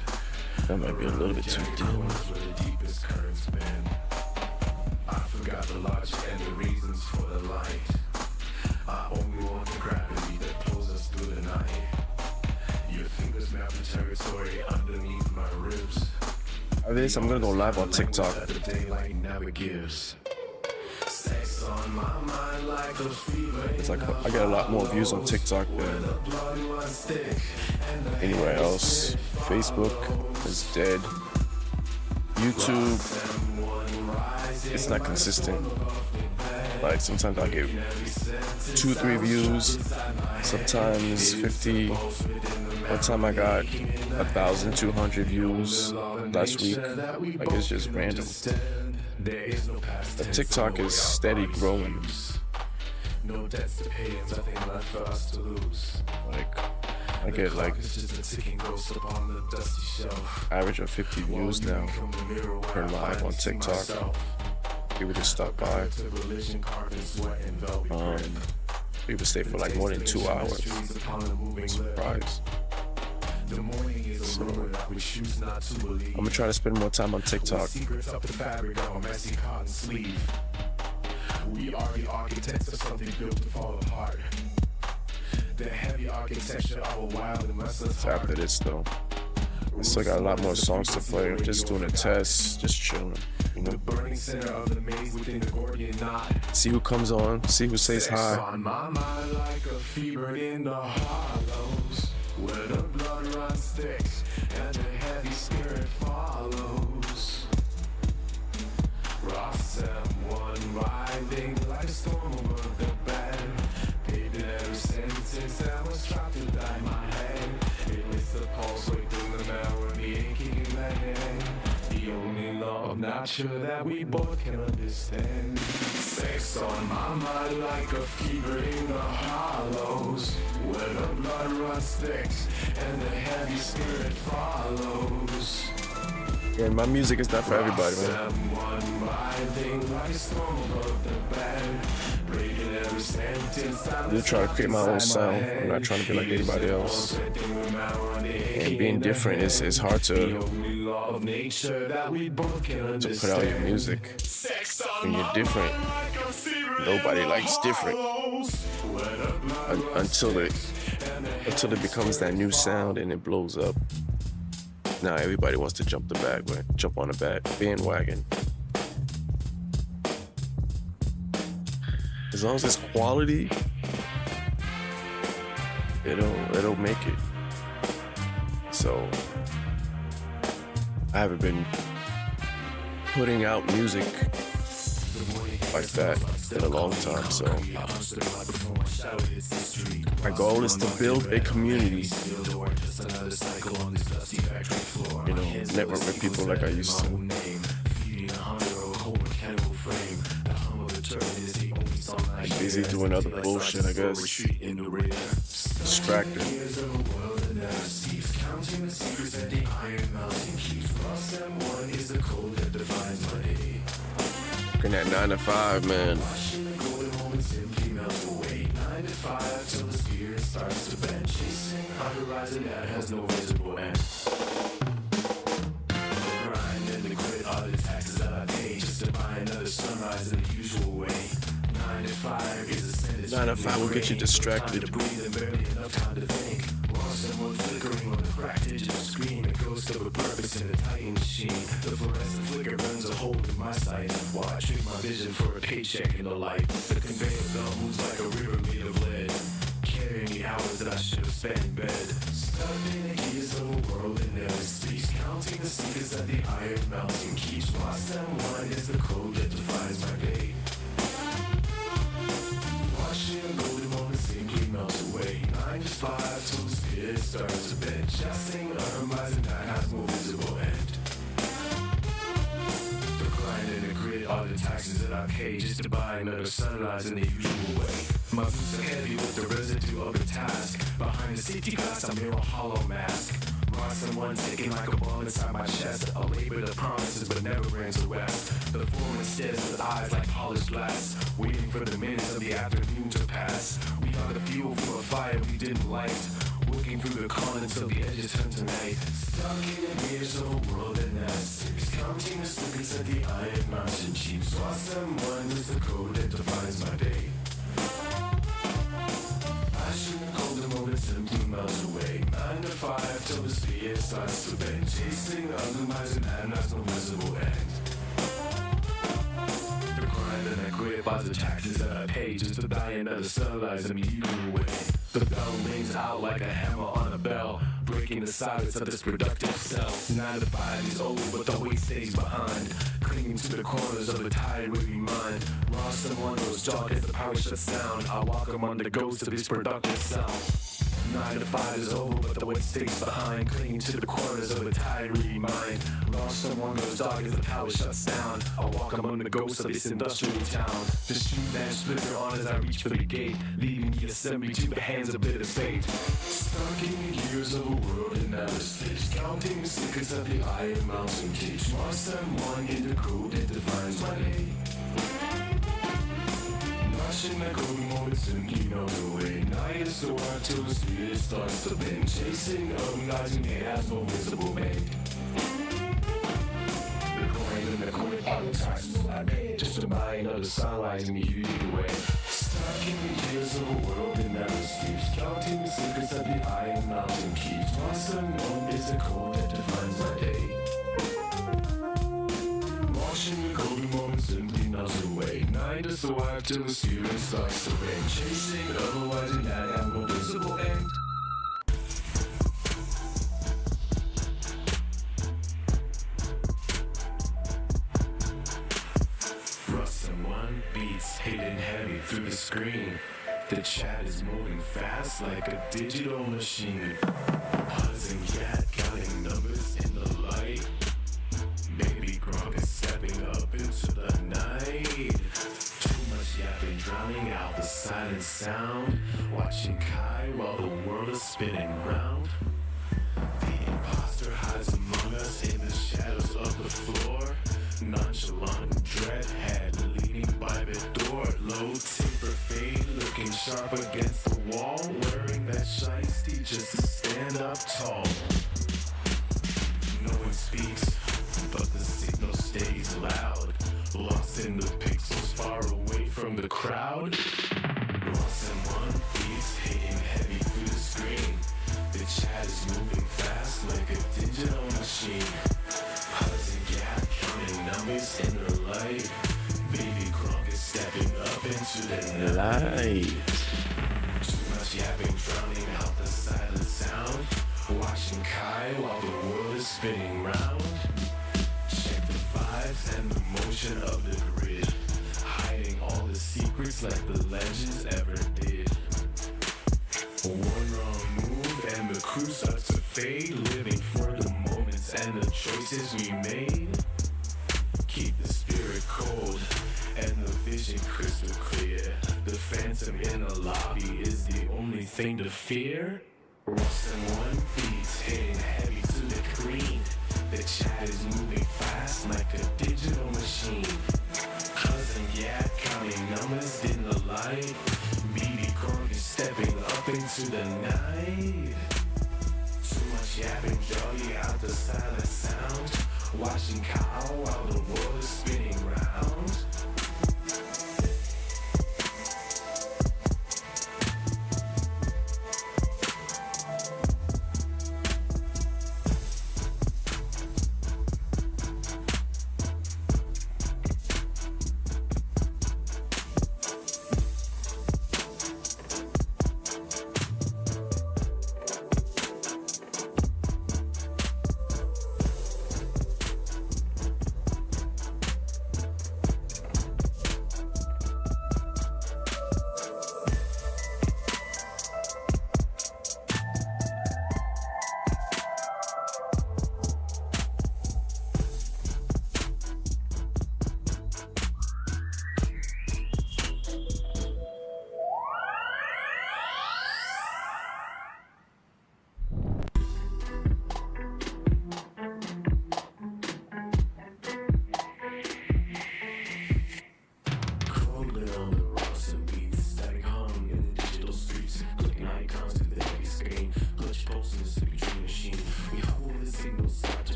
S1: That might be a little bit too dim. Where the deepest currents bend. I forgot the logic and the reasons for the light. I only want the gravity that pulls us through the night. Your fingers map the territory underneath my ribs. After this, I'm gonna go live on TikTok. It's like I get a lot more views on TikTok than anywhere else. Facebook is dead. YouTube, it's not consistent. Like sometimes I get 2-3 views, sometimes 50. One time I got 1,200 views last week. Like it's just random. But TikTok is steady growing.
S2: No debts to pay and nothing left for us to lose.
S1: Like I get like average of 50 views now per live on TikTok. People just stop by. People stay for like more than 2 hours. I'm surprised. So, I'm gonna try to spend more time on TikTok. We are the architects of something built to fall apart. The heavy architecture of a wild and restless heart. After this though, I still got a lot more songs to play. I'm just doing a test, just chilling, you know. The burning center of the maze within the Gordian knot. See who comes on, see who says hi. On my mind like a fever in the hollows, where the blood runs thick and the heavy spirit follows. Ross M1 riding like a storm over the bed. Baby, every sentence that was trapped to die my head. It makes the pulse right through the marrow and the aching in my head. The only law of nature that we both can understand. Sex on my mind like a fever in the hollows, where the blood runs thick and the heavy spirit follows. Yeah, my music is not for everybody, man. I'm just trying to create my own sound. I'm not trying to be like anybody else. And being different is hard to put out your music. When you're different, nobody likes different. Until it becomes that new sound and it blows up. Now everybody wants to jump on the bandwagon. As long as it's quality, it'll make it. So I haven't been putting out music like that in a long time. So my goal is to build a community. You know, network with people like I used to. I'm busy doing other bullshit, I guess. Distracted. Working that 9 to 5, man. Till the spirit starts to bend, chasing a horizon that has no visible end. The grind and the grit are the taxes that I pay just to buy another sunrise in the usual way. 9 to 5 is a sentence. 9 to 5 will get you distracted. To breathe and barely enough time to think. While someone flickering on the cracked digital screen, a ghost of a purpose in a Titan machine. The fluorescent flicker burns a hole in my sight while I trick my vision for a paycheck in the light. The conveyor belt moves like a river made of lead, carrying the hours that I should have spent in bed. Stuck in the gears of a world that never speaks, counting the secrets that the iron mountain keeps. Lost and one is the code that defines my day. Watching a golden moment simply melt away. 9 to 5 till the spirit starts to bend, adjusting a horizon that has no visible end. The grind and the grit are the taxes that I pay just to buy another sunrise in the usual way. My boots are heavy with the residue of the task. Behind the safety glass, I'm in a hollow mask. Marching one ticking like a ball inside my chest. A labor that promises but never brings the west. The foreman stares with eyes like polished glass, waiting for the minutes of the afternoon to pass. We are the fuel for a fire we didn't light, working through the con until the edges turn to night. Stuck in the gears of a world that never sleeps, counting the slippers that the iron mountain keeps. Lost and one is the code that defines my day. The moment simply melts away. 9 to 5 till the spirit starts to bend, chasing the underlies and has no visible end. The grind and the grit are the taxes that I pay just to buy another sunrise in the usual way. The bell rings out like a hammer on a bell, breaking the silence of this productive cell. 9 to 5 is over, but the weight stays behind.
S2: clinging to the corners of a tired, weary mind. Lost in one goes dark as the power shuts down. I walk among the ghosts of this productive sound. 9 to 5 is over, but the weight stays behind, clinging to the corners of a tired, weary mind. Lost in one goes dark as the power shuts down. I walk among the ghosts of this industrial town. The street lamps flicker on as I reach for the gate, leaving the assembly to the hands of bitter fate. Stuck in the gears of a world in outer space, counting the seconds of the iron mountain cage. Lost and one in the code that defines my name. Watching the golden moments and keep on the way. Night is so hard till the spirit starts to bend. Chasing, organizing, it has no visible mate. The coin and the coin outside, just a mind of the sunrise and you either way. Stuck in the years of a world in outer space, counting the secrets of the iron mountain keeps. Lost and one is the code that defines my day. Watching the golden moments simply melts away. Night is so hard till the spirit starts to rain. Chasing, otherwise and I have no visible end. Rust and one beats hitting heavy through the screen. The chat is moving fast like a digital machine. Buzzing cat counting numbers in the light. Baby Gronk is stepping up into the night. Too much yapping, drowning out the silent sound. Watching Kai while the world is spinning round. The imposter hides among us in the shadows of the floor. Nonchalant dreadhead leading by the door. Low taper fade, looking sharp against the wall. Wearing that shiesty just to stand up tall. No one speaks, but the signal stays loud. Lost in the pixels far away from the crowd. Lost in one beats hitting heavy through the screen. The chat is moving fast like a digital machine. Buzzing gap, counting numbers in the light. Baby Gronk is stepping up into the
S1: Light.
S2: Too much yapping, drowning out the silent sound. Watching Kai while the world is spinning round. Check the vibes and the motion of the grid, hiding all the secrets like the legends ever did. One wrong move and the crew starts to fade, living for the moments and the choices we made. Keep the spirit cold and the vision crystal clear. The phantom in the lobby is the only thing to fear. Rust and one beats hitting heavy to the green. The chat is moving fast like a digital machine. Cousin Yak counting numbers in the light. BB Cork is stepping up into the night. Too much yapping, jolly out the silent sound. Watching Kyle while the world is spinning round.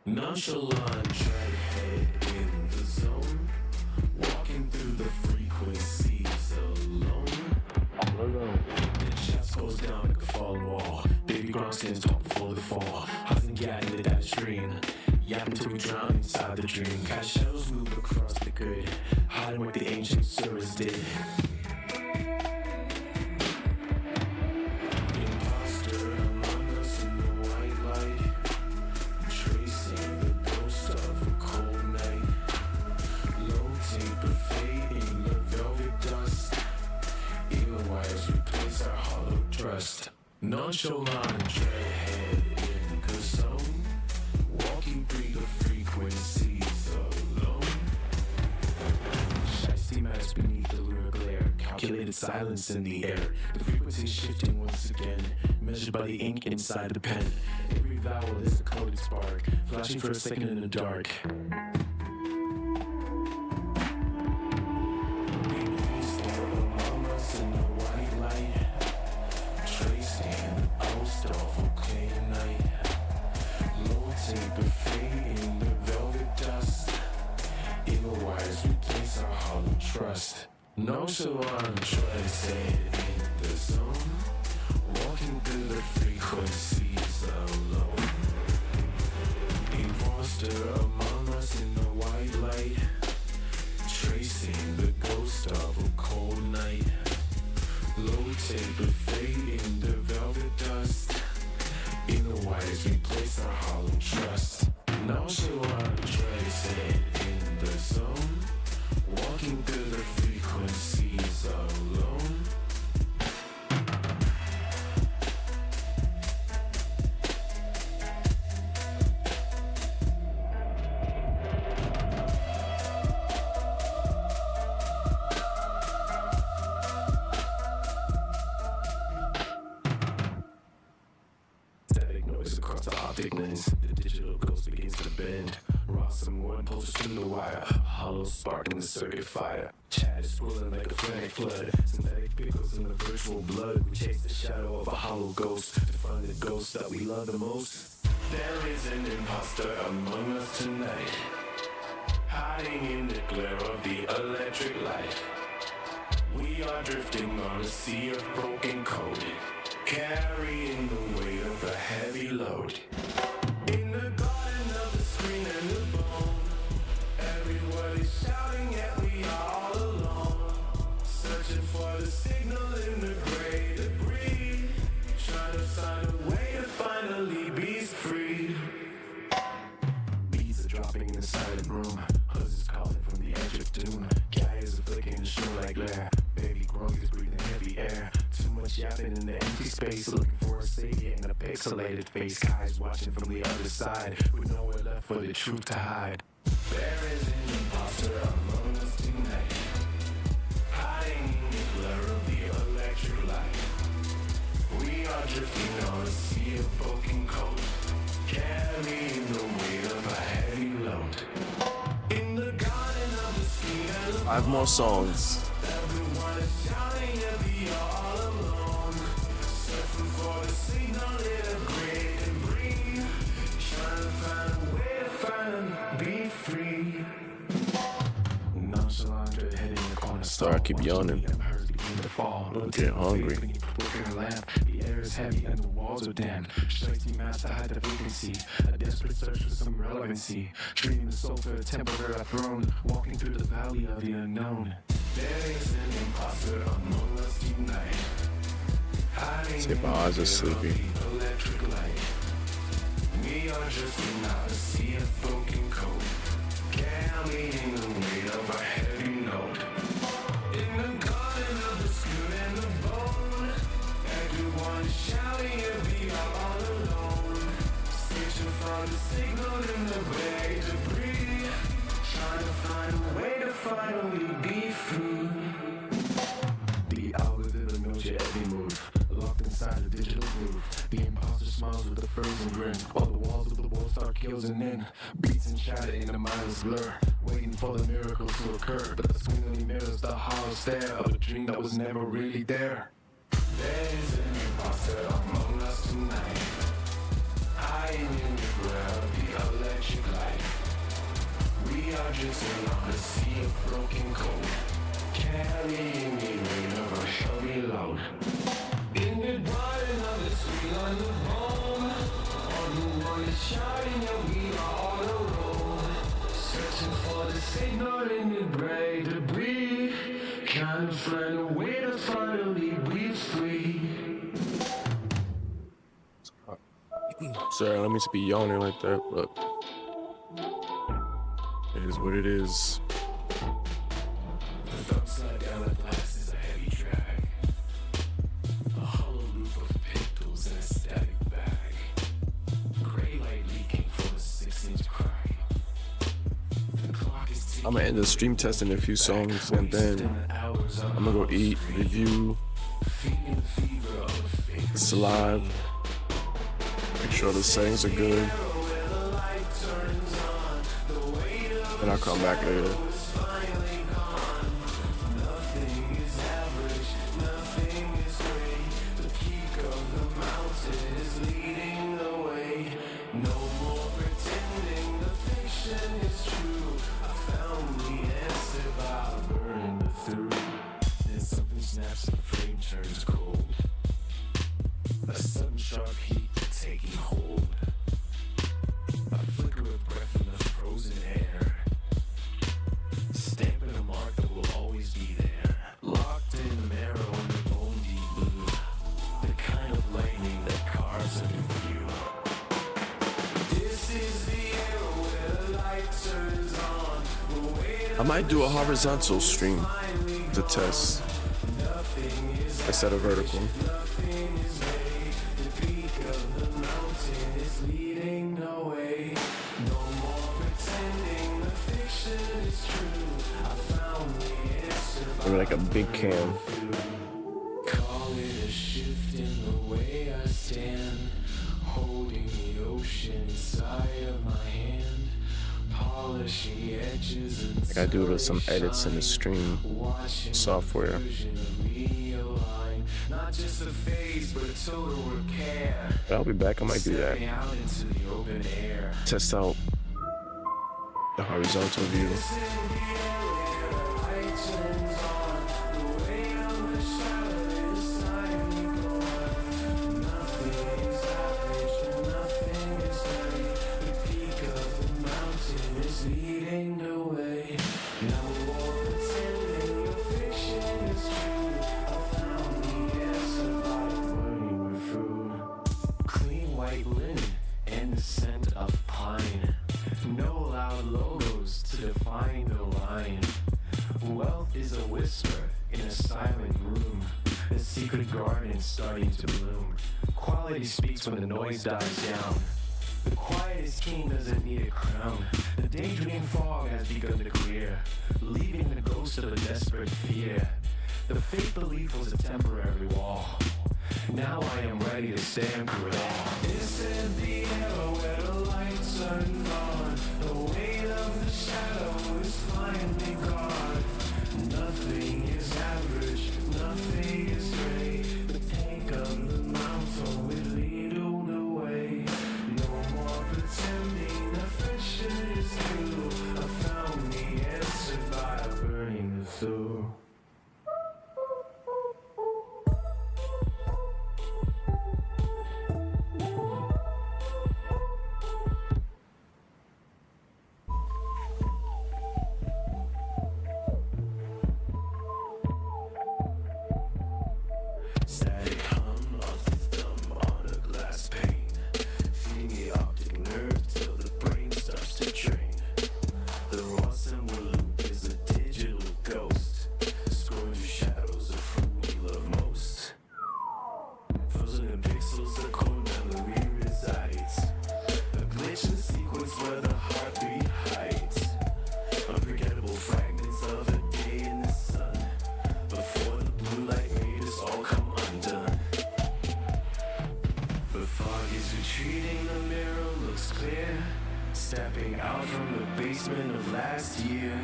S2: Nonchalant dreadhead in the zone, walking through the frequencies alone. The chest goes down like a fallen wall. Baby stands tall before the fall. Hustling, guiding the data stream. Yapping till we drown inside the dream. Got shadows move across the grid, hiding what the ancient servers did. Imposter among us in the white light, tracing the ghost of a cold night. Low taper fading the velvet dust. Eagle wires replace our hollow trust. Nonchalant treadhead in the zone, walking through the frequencies alone. Shiesty mask beneath the lunar glare, calculated silence in the air. The frequency shifting once again, measured by the ink inside the pen. Every vowel is a coded spark, flashing for a second in the dark. Trust. Nonchalant treadhead in the zone, walking through the frequencies alone. Imposter among us in the white light, tracing the ghost of a cold night. Low taper fading the velvet dust. Inner wires replace our hollow trust. Nonchalant treadhead in the zone, walking through the frequencies alone. Static noise across the optic lens. The digital ghost begins to bend. Some one pulses through the wire, hollow spark in the circuit fire. Chat is swirling like a frantic flood. Synthetic pickles in the virtual blood. We chase the shadow of a hollow ghost to find the ghost that we love the most. There is an imposter among us tonight, hiding in the glare of the electric light. We are drifting on a sea of broken code, carrying the weight of a heavy load. In the garden of the screen and the bone, everybody's shouting yet we are all alone, searching for the signal in the gray debris, trying to find a way to finally be free. Beats are dropping in the silent room, huzzes calling from the edge of doom. Guys are flicking the show like glare, baby grown is breathing heavy air. Too much yapping in the empty space, looking for a savior in a pixelated face. Guys watching from the other side, with nowhere left for the truth to hide. There is an imposter among us tonight, hiding in the glare of the electric light. We are drifting on a sea of broken code, carrying the weight of a heavy load. In the garden of the screen and the
S3: 5 more songs.
S2: everyone is shouting yet we are all alone, searching for the signal in a gray debris, trying to find a way to finally be free. Nonchalant head in the corner.
S3: Sorry, I keep yawning.
S2: I'm
S3: getting hungry.
S2: The air is heavy and the walls are damp. Shiesty mask to hide the vacancy. A desperate search for some relevancy. Treating the soul for a temporary throne. Walking through the valley of the unknown. There is an imposter among us tonight.
S3: See, my eyes are sleepy.
S2: Electric light. We are drifting out a sea of broken code, carrying the weight of a heavy note. In the garden of the skin and the bone, everyone is shouting and we are all alone, searching for the signal in the gray debris, trying to find a way to finally be free. The algorithm knows your every move, locked inside a digital groove. The imposter smiles with a frozen grin, while the walls of the wall start closing in. Beats and chatter in a mindless blur, waiting for the miracle to occur. But the screen only mirrors the hollow stare of a dream that was never really there. There is an imposter among us tonight, hiding in the glare of the electric light. We are drifting on a sea of broken code, carrying the weight of a heavy load. In the garden of Can't find a way to finally be free.
S1: Sorry, I don't mean to be yawning like that, but it is what it is.
S2: The upside down glass is a heavy drag. A hollow loop of pickles in a static bag. Gray light leaking from a 6-inch crack. The clock is ticking.
S1: I'm gonna end the stream testing a few songs and then I'm gonna go eat, review. It's live. Make sure the settings are good. And I'll come back later.
S2: Snaps and the frame turns cold. A sudden sharp heat taking hold. A flicker of breath in the frozen air. Stamping a mark that will always be there. Locked in marrow in the bone deep blue. The kind of lightning that carves a new view. This is the era where the light turns on.
S1: I might do a horizontal stream to test instead of vertical. Maybe like a big cam.
S2: Call it a shift in the way I stand, holding the ocean inside of my hand, polish the edges and
S1: I gotta do some edits in the stream software.
S2: not just a phase but a total repair.
S1: But I'll be back, I might do that.
S2: Stepping out into the open air.
S1: Test out the horizontal view.
S2: Wealth is a whisper in a silent room. The secret garden starting to bloom. Quality speaks when the noise dies down. The quietest king doesn't need a crown. The daydream fog has begun to clear, leaving the ghost of a desperate fear. The fake belief was a temporary wall. Now I am ready to stand through it all. This is the era where the lights turn on. The weight of the shadow is finally gone. Nothing is average, nothing is gray. The peak of the mountain will lead on the way. No more pretending affection is true. I found the answer by burning the through. Static hum of the thumb on a glass pane, feeding the optic nerve till the brain starts to drain. The raw symbol loop is a digital ghost, scrolling through shadows of who we love most. Frozen in pixels, the cold memory resides. A glitch in the sequence where the heartbeat hides. Unforgettable fragments of a day in the sun, before the blue light made us all come undone. The fog is retreating, the mirror looks clear. Stepping out from the basement of last year.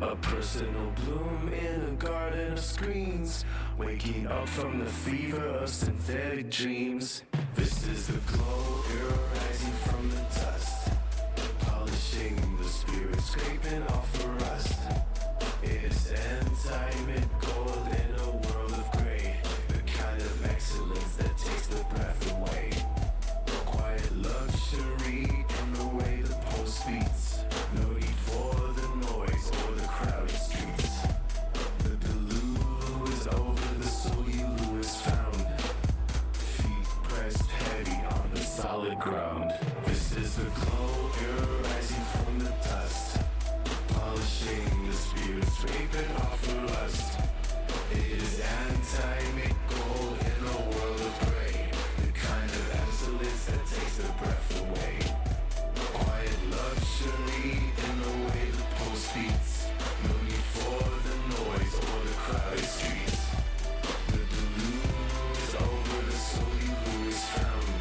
S2: A personal bloom in a garden of screens, waking up from the fever of synthetic dreams. This is the glow, air rising from the dust, polishing the spirit, scraping off the rust. It's anti-mid gold in a world of gray, the kind of excellence that the glow rising from the dust, polishing the spirit, scraping off the rust. It is anti-make gold in a world of gray, the kind of absolutes that takes the breath away. Quiet luxury in the way the pulse beats, no need for the noise or the crowded streets. The deluge is over, the soul who is found,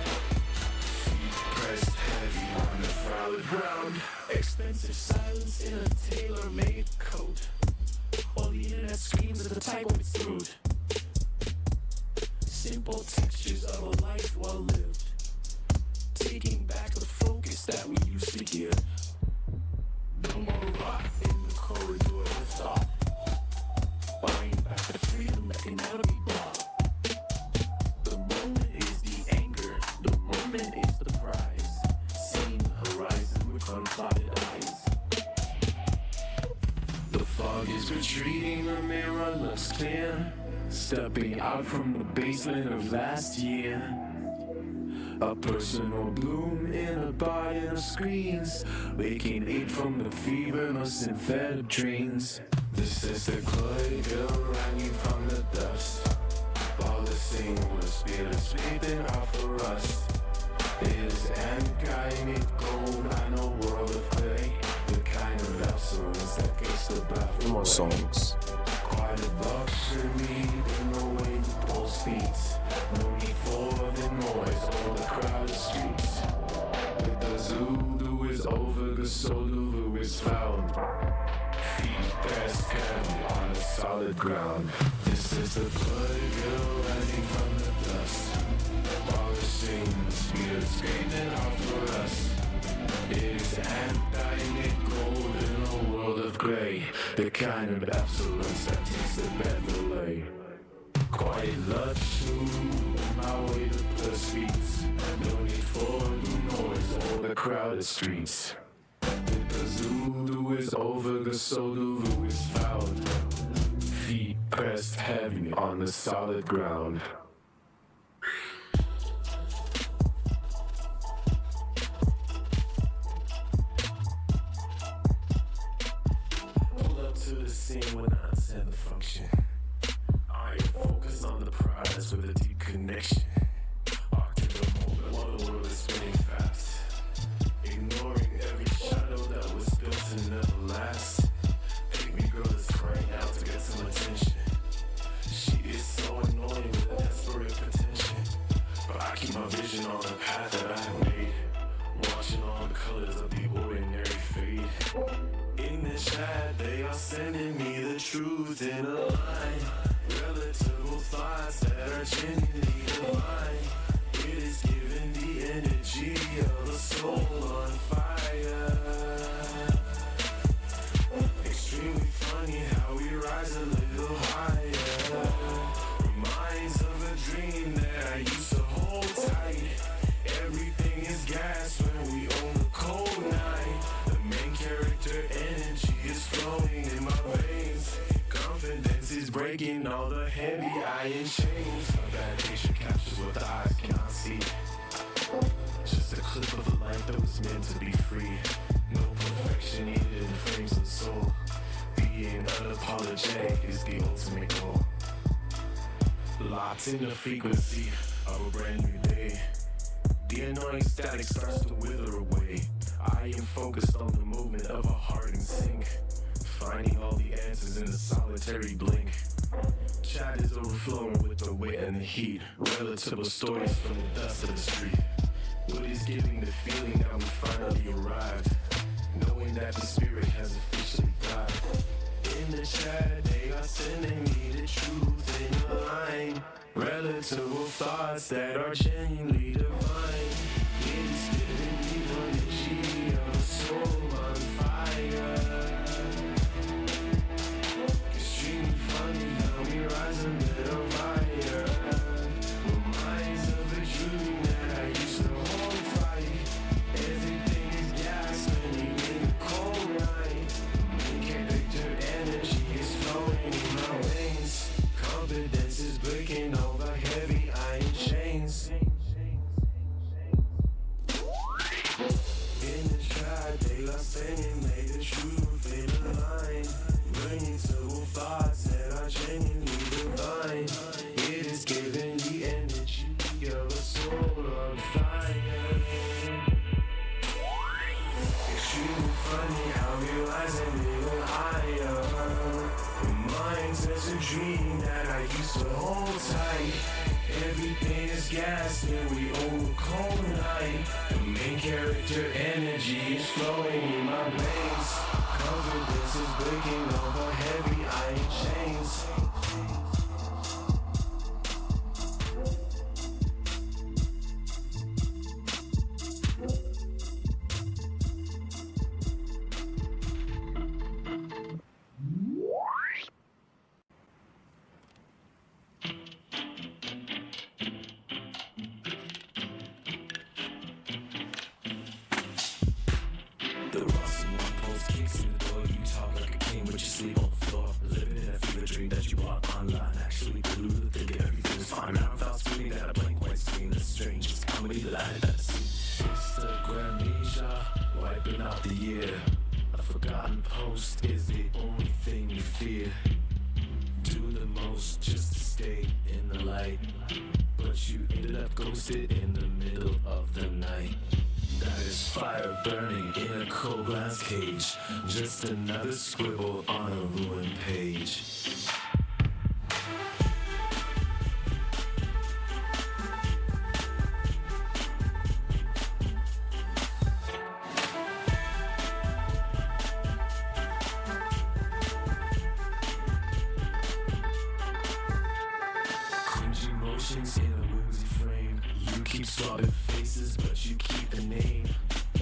S2: feet pressed heavy on the froward ground.
S4: Expensive silence in a tailor-made coat, while the internet screams at the typo it's rude. Simple textures of a life well lived, taking back the focus that we used to give. No more rot in the corridor of thought, buying back the freedom that can never be bought. The moment is the anger, the moment is the prize, seeing the horizon with unclouded eyes.
S2: The fog is retreating, the mirror looks clear, stepping out from the basement of last year. A personal bloom in a body of screens, waking late from the fever of synthetic dreams. This is the clay girl hanging from the dust, polishing the spirit, sweeping off the rust. It is anti-made gold in a world of clay, the kind of absolutes that gets the breath away.
S1: More songs.
S2: Quiet luxury in the way the pulse beats, no need for the noise or the crowded streets. With the Zulu is over, the Zulu is found, feet pressed heavy on the solid ground. This is the blood girl rising from the dust, polishing the spirit, scraping off the rust. It is anti-made gold in a world of gray, the kind of absolutes that takes the breath away. Quiet luxury, my way to the streets, no need for the noise or the crowded streets. With the Zulu is over, the Zulu is found, feet pressed heavy on the solid ground.
S4: To the scene when I said the function, I am focused on the prize with a deep connection. Locked in the moment while the world is spinning fast, ignoring every shadow that was built to never last. Pick me girl is crying out to get some attention. She is so annoying with a desperate pretension, but I keep my vision on the path that I have made, watching all the colors of the ordinary fade. In the chat, they are sending me the truth in a line, relatable thoughts that are genuinely divine. It is giving the energy of a soul on fire. Extremely funny how we rise a little higher. Reminds of a dream that I used to hold tight. Everything is gas when we own the cold night. The main character energy is flowing in my veins. Confidence is breaking all the heavy iron chains. A bad picture captures what the eyes cannot see. Just a clip of a life that was meant to be free. No perfection needed in frames of soul. Being unapologetic is the ultimate goal. Locked in the frequency of a brand new day. The annoying static starts to wither away. I am focused on the movement of a heart in sync, finding all the answers in a solitary blink. Chat is overflowing with the weight and the heat, relatable stories from the dust of the street. What is giving the feeling that we finally arrived, knowing that the spirit has officially died. In the chat, they are sending me the truth in a line, relatable thoughts that are genuinely divine. It is giving me the energy of a soul on fire. Extremely funny how we rise a little higher. Reminds of a dream that I used to hold tight. Everything is gas when you're in the cold night. Main character energy is flowing in my veins. Confidence is breaking all the heavy iron chains. I stimulate the truth in a line, bringing several thoughts that are genuinely divine. It is giving the energy of a soul on fire. Extremely funny how we rise a little higher. Mine says a dream that I used to hold tight. Everything is gas and we own cold night. The main character energy is flowing in my veins. Confidence is breaking over heavy iron chains. The Ross and one post kicks in the door. You talk like a king, but you sleep on the floor. Living in a fever dream that you bought online. Actually, deluded, thinking everything is fine. Now without screaming at a blank white screen. The strangest comedy line that I see. Instagram amnesia, wiping out the year. A forgotten post is the only thing you fear. Do the most just to stay in the light, but you ended up ghosted in the middle of the night. That is fire burning in a cold glass cage. Just another scribble on a ruined page. Cringe emotions in a woozy frame. You keep swapping faces, but you keep the name.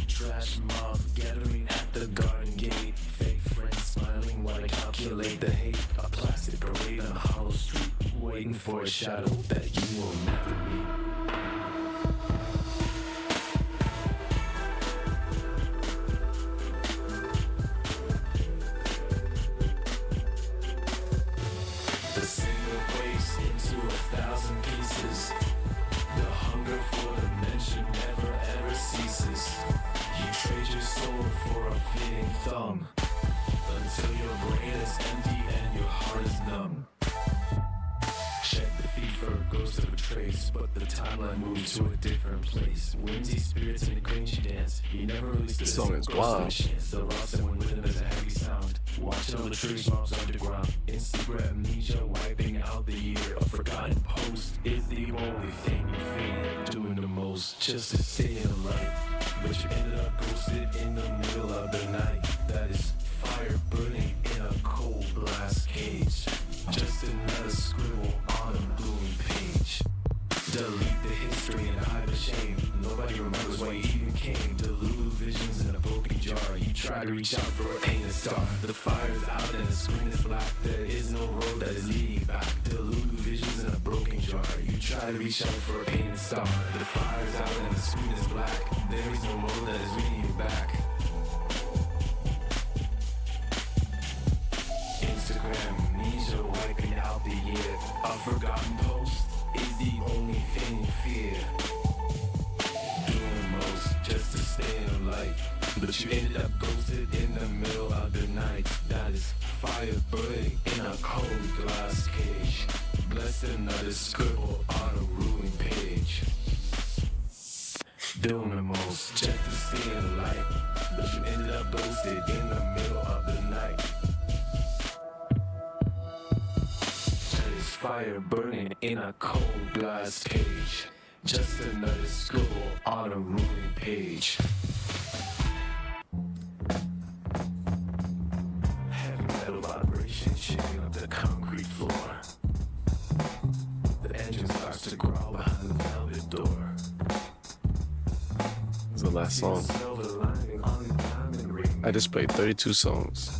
S4: Trash mob gathering at the garden gate. Fake friends smiling while I calculate the hate. A plastic parade on a hollow street, waiting for a shadow that you will never meet. The single breaks into 1,000 pieces. The hunger for dimension never ever ceases. You trade your soul for a fleeting thumb, until your brain is empty and your heart is numb. Check the feed for a ghost of a trace, but the timeline moves to a different place. Whimsy spirits in the cringy dance. You never really stood
S1: This song is wild.
S4: The lost and when rhythm is a heavy sound. Watching all the tree mobs underground. Instagram amnesia wiping out the year. A forgotten post is the only thing you feel. Doing the most just to stay in the light, but you ended up ghosted in the middle of the night. That is fire burning in a cold glass cage. Just another scribble on a glowing page. Delete the history and hide the shame. Nobody remembers why you even came. Deluded visions in a broken jar. You try to reach out for a painted star. The fire's out and the screen is black. There is no road that is leading back. Deluded visions in a broken jar. You try to reach out for a painted star. The fire's out and the screen is black. There is no road that is leading you back. Instagram amnesia wiping out the year. A forgotten post is the only thing you fear. Doing most just to stay in the light, but you ended up ghosted in the middle of the night. That is fire burning in a cold glass cage. Bless another scribble on a ruined page. Doing the most just to stay in the light, but you ended up ghosted in the middle of the night. Fire burning in a cold glass cage. Just another scribble on a ruined page. Heavy metal vibration shaking up the concrete floor. The engine starts to growl behind the velvet door.
S1: This is the last song.
S4: Silver lining on the diamond ring.
S1: I just played 32 songs.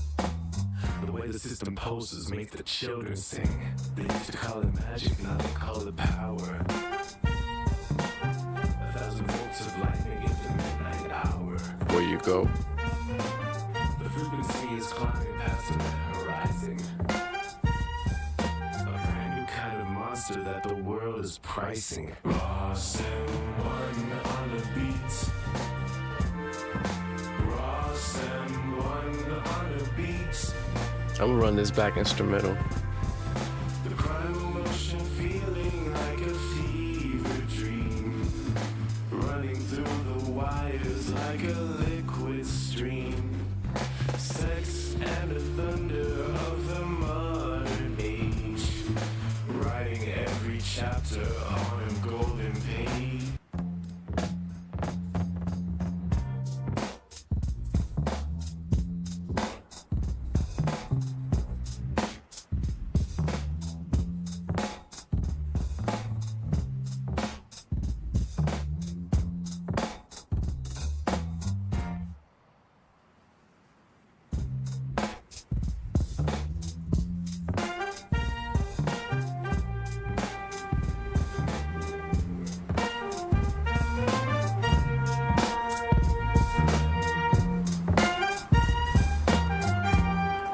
S4: The way the system poses makes the children sing. They used to call it magic, now they call it power. 1,000 volts of lightning in the midnight hour.
S1: Where you go?
S4: The frequency is climbing past the horizon. A brand new kind of monster that the world is pricing. Ross and one on the beat. Ross
S1: I'm gonna run this back instrumental.
S4: The crime emotion feeling like a fever dream, running through the wires like a liquid stream. Sex and the thunder of the modern age, writing every chapter on a golden page.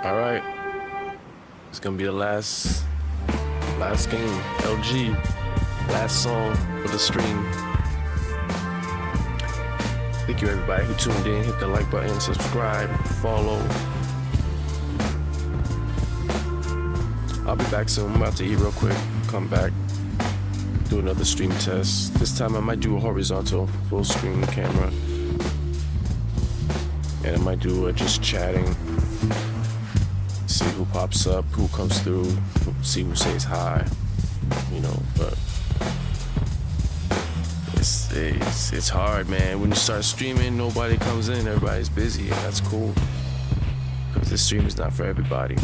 S1: All right, it's gonna be the last game. LG, last song for the stream. Thank you everybody who tuned in. Hit the like button, subscribe, follow. I'll be back soon. I'm about to eat real quick. Come back, do another stream test. This time I might do a horizontal full screen camera, and I might do just chatting. See who pops up, who comes through, see who says hi, you know. But it's hard, man. When you start streaming, nobody comes in, everybody's busy, and that's cool, because this stream is not for everybody.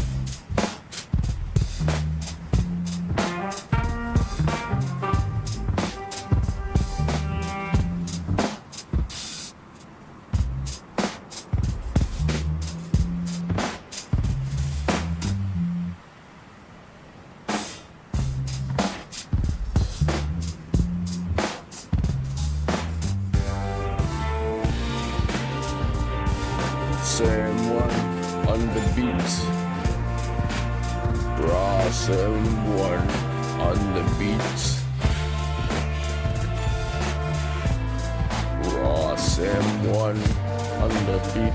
S1: Sam one on the beat. Raw Sam one on the beat. Raw Sam one on the beat.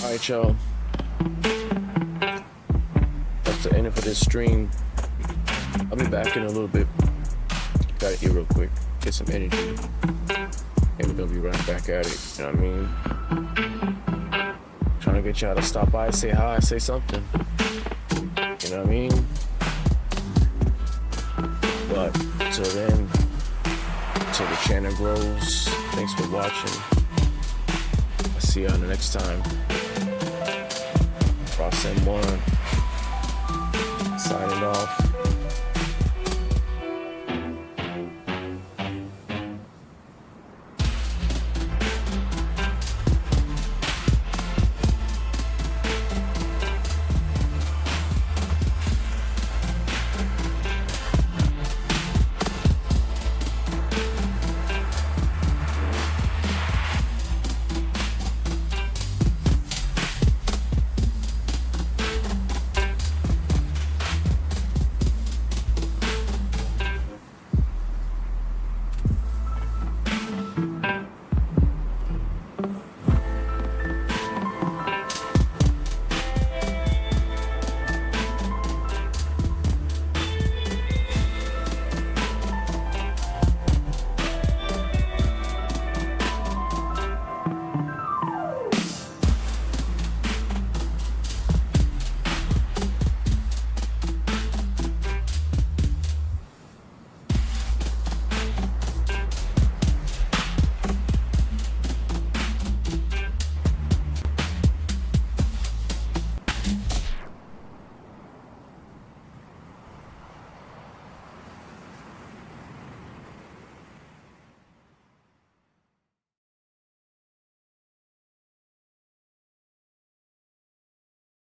S1: Alright, y'all. That's the end of this stream. I'll be back in a little bit. Gotta eat real quick, get some energy, and we're gonna be right back at it. You know what I mean? Trying to get y'all to stop by, say hi, say something. You know what I mean? But till then, till the channel grows, thanks for watching. I'll see y'all the next time. Cross M1.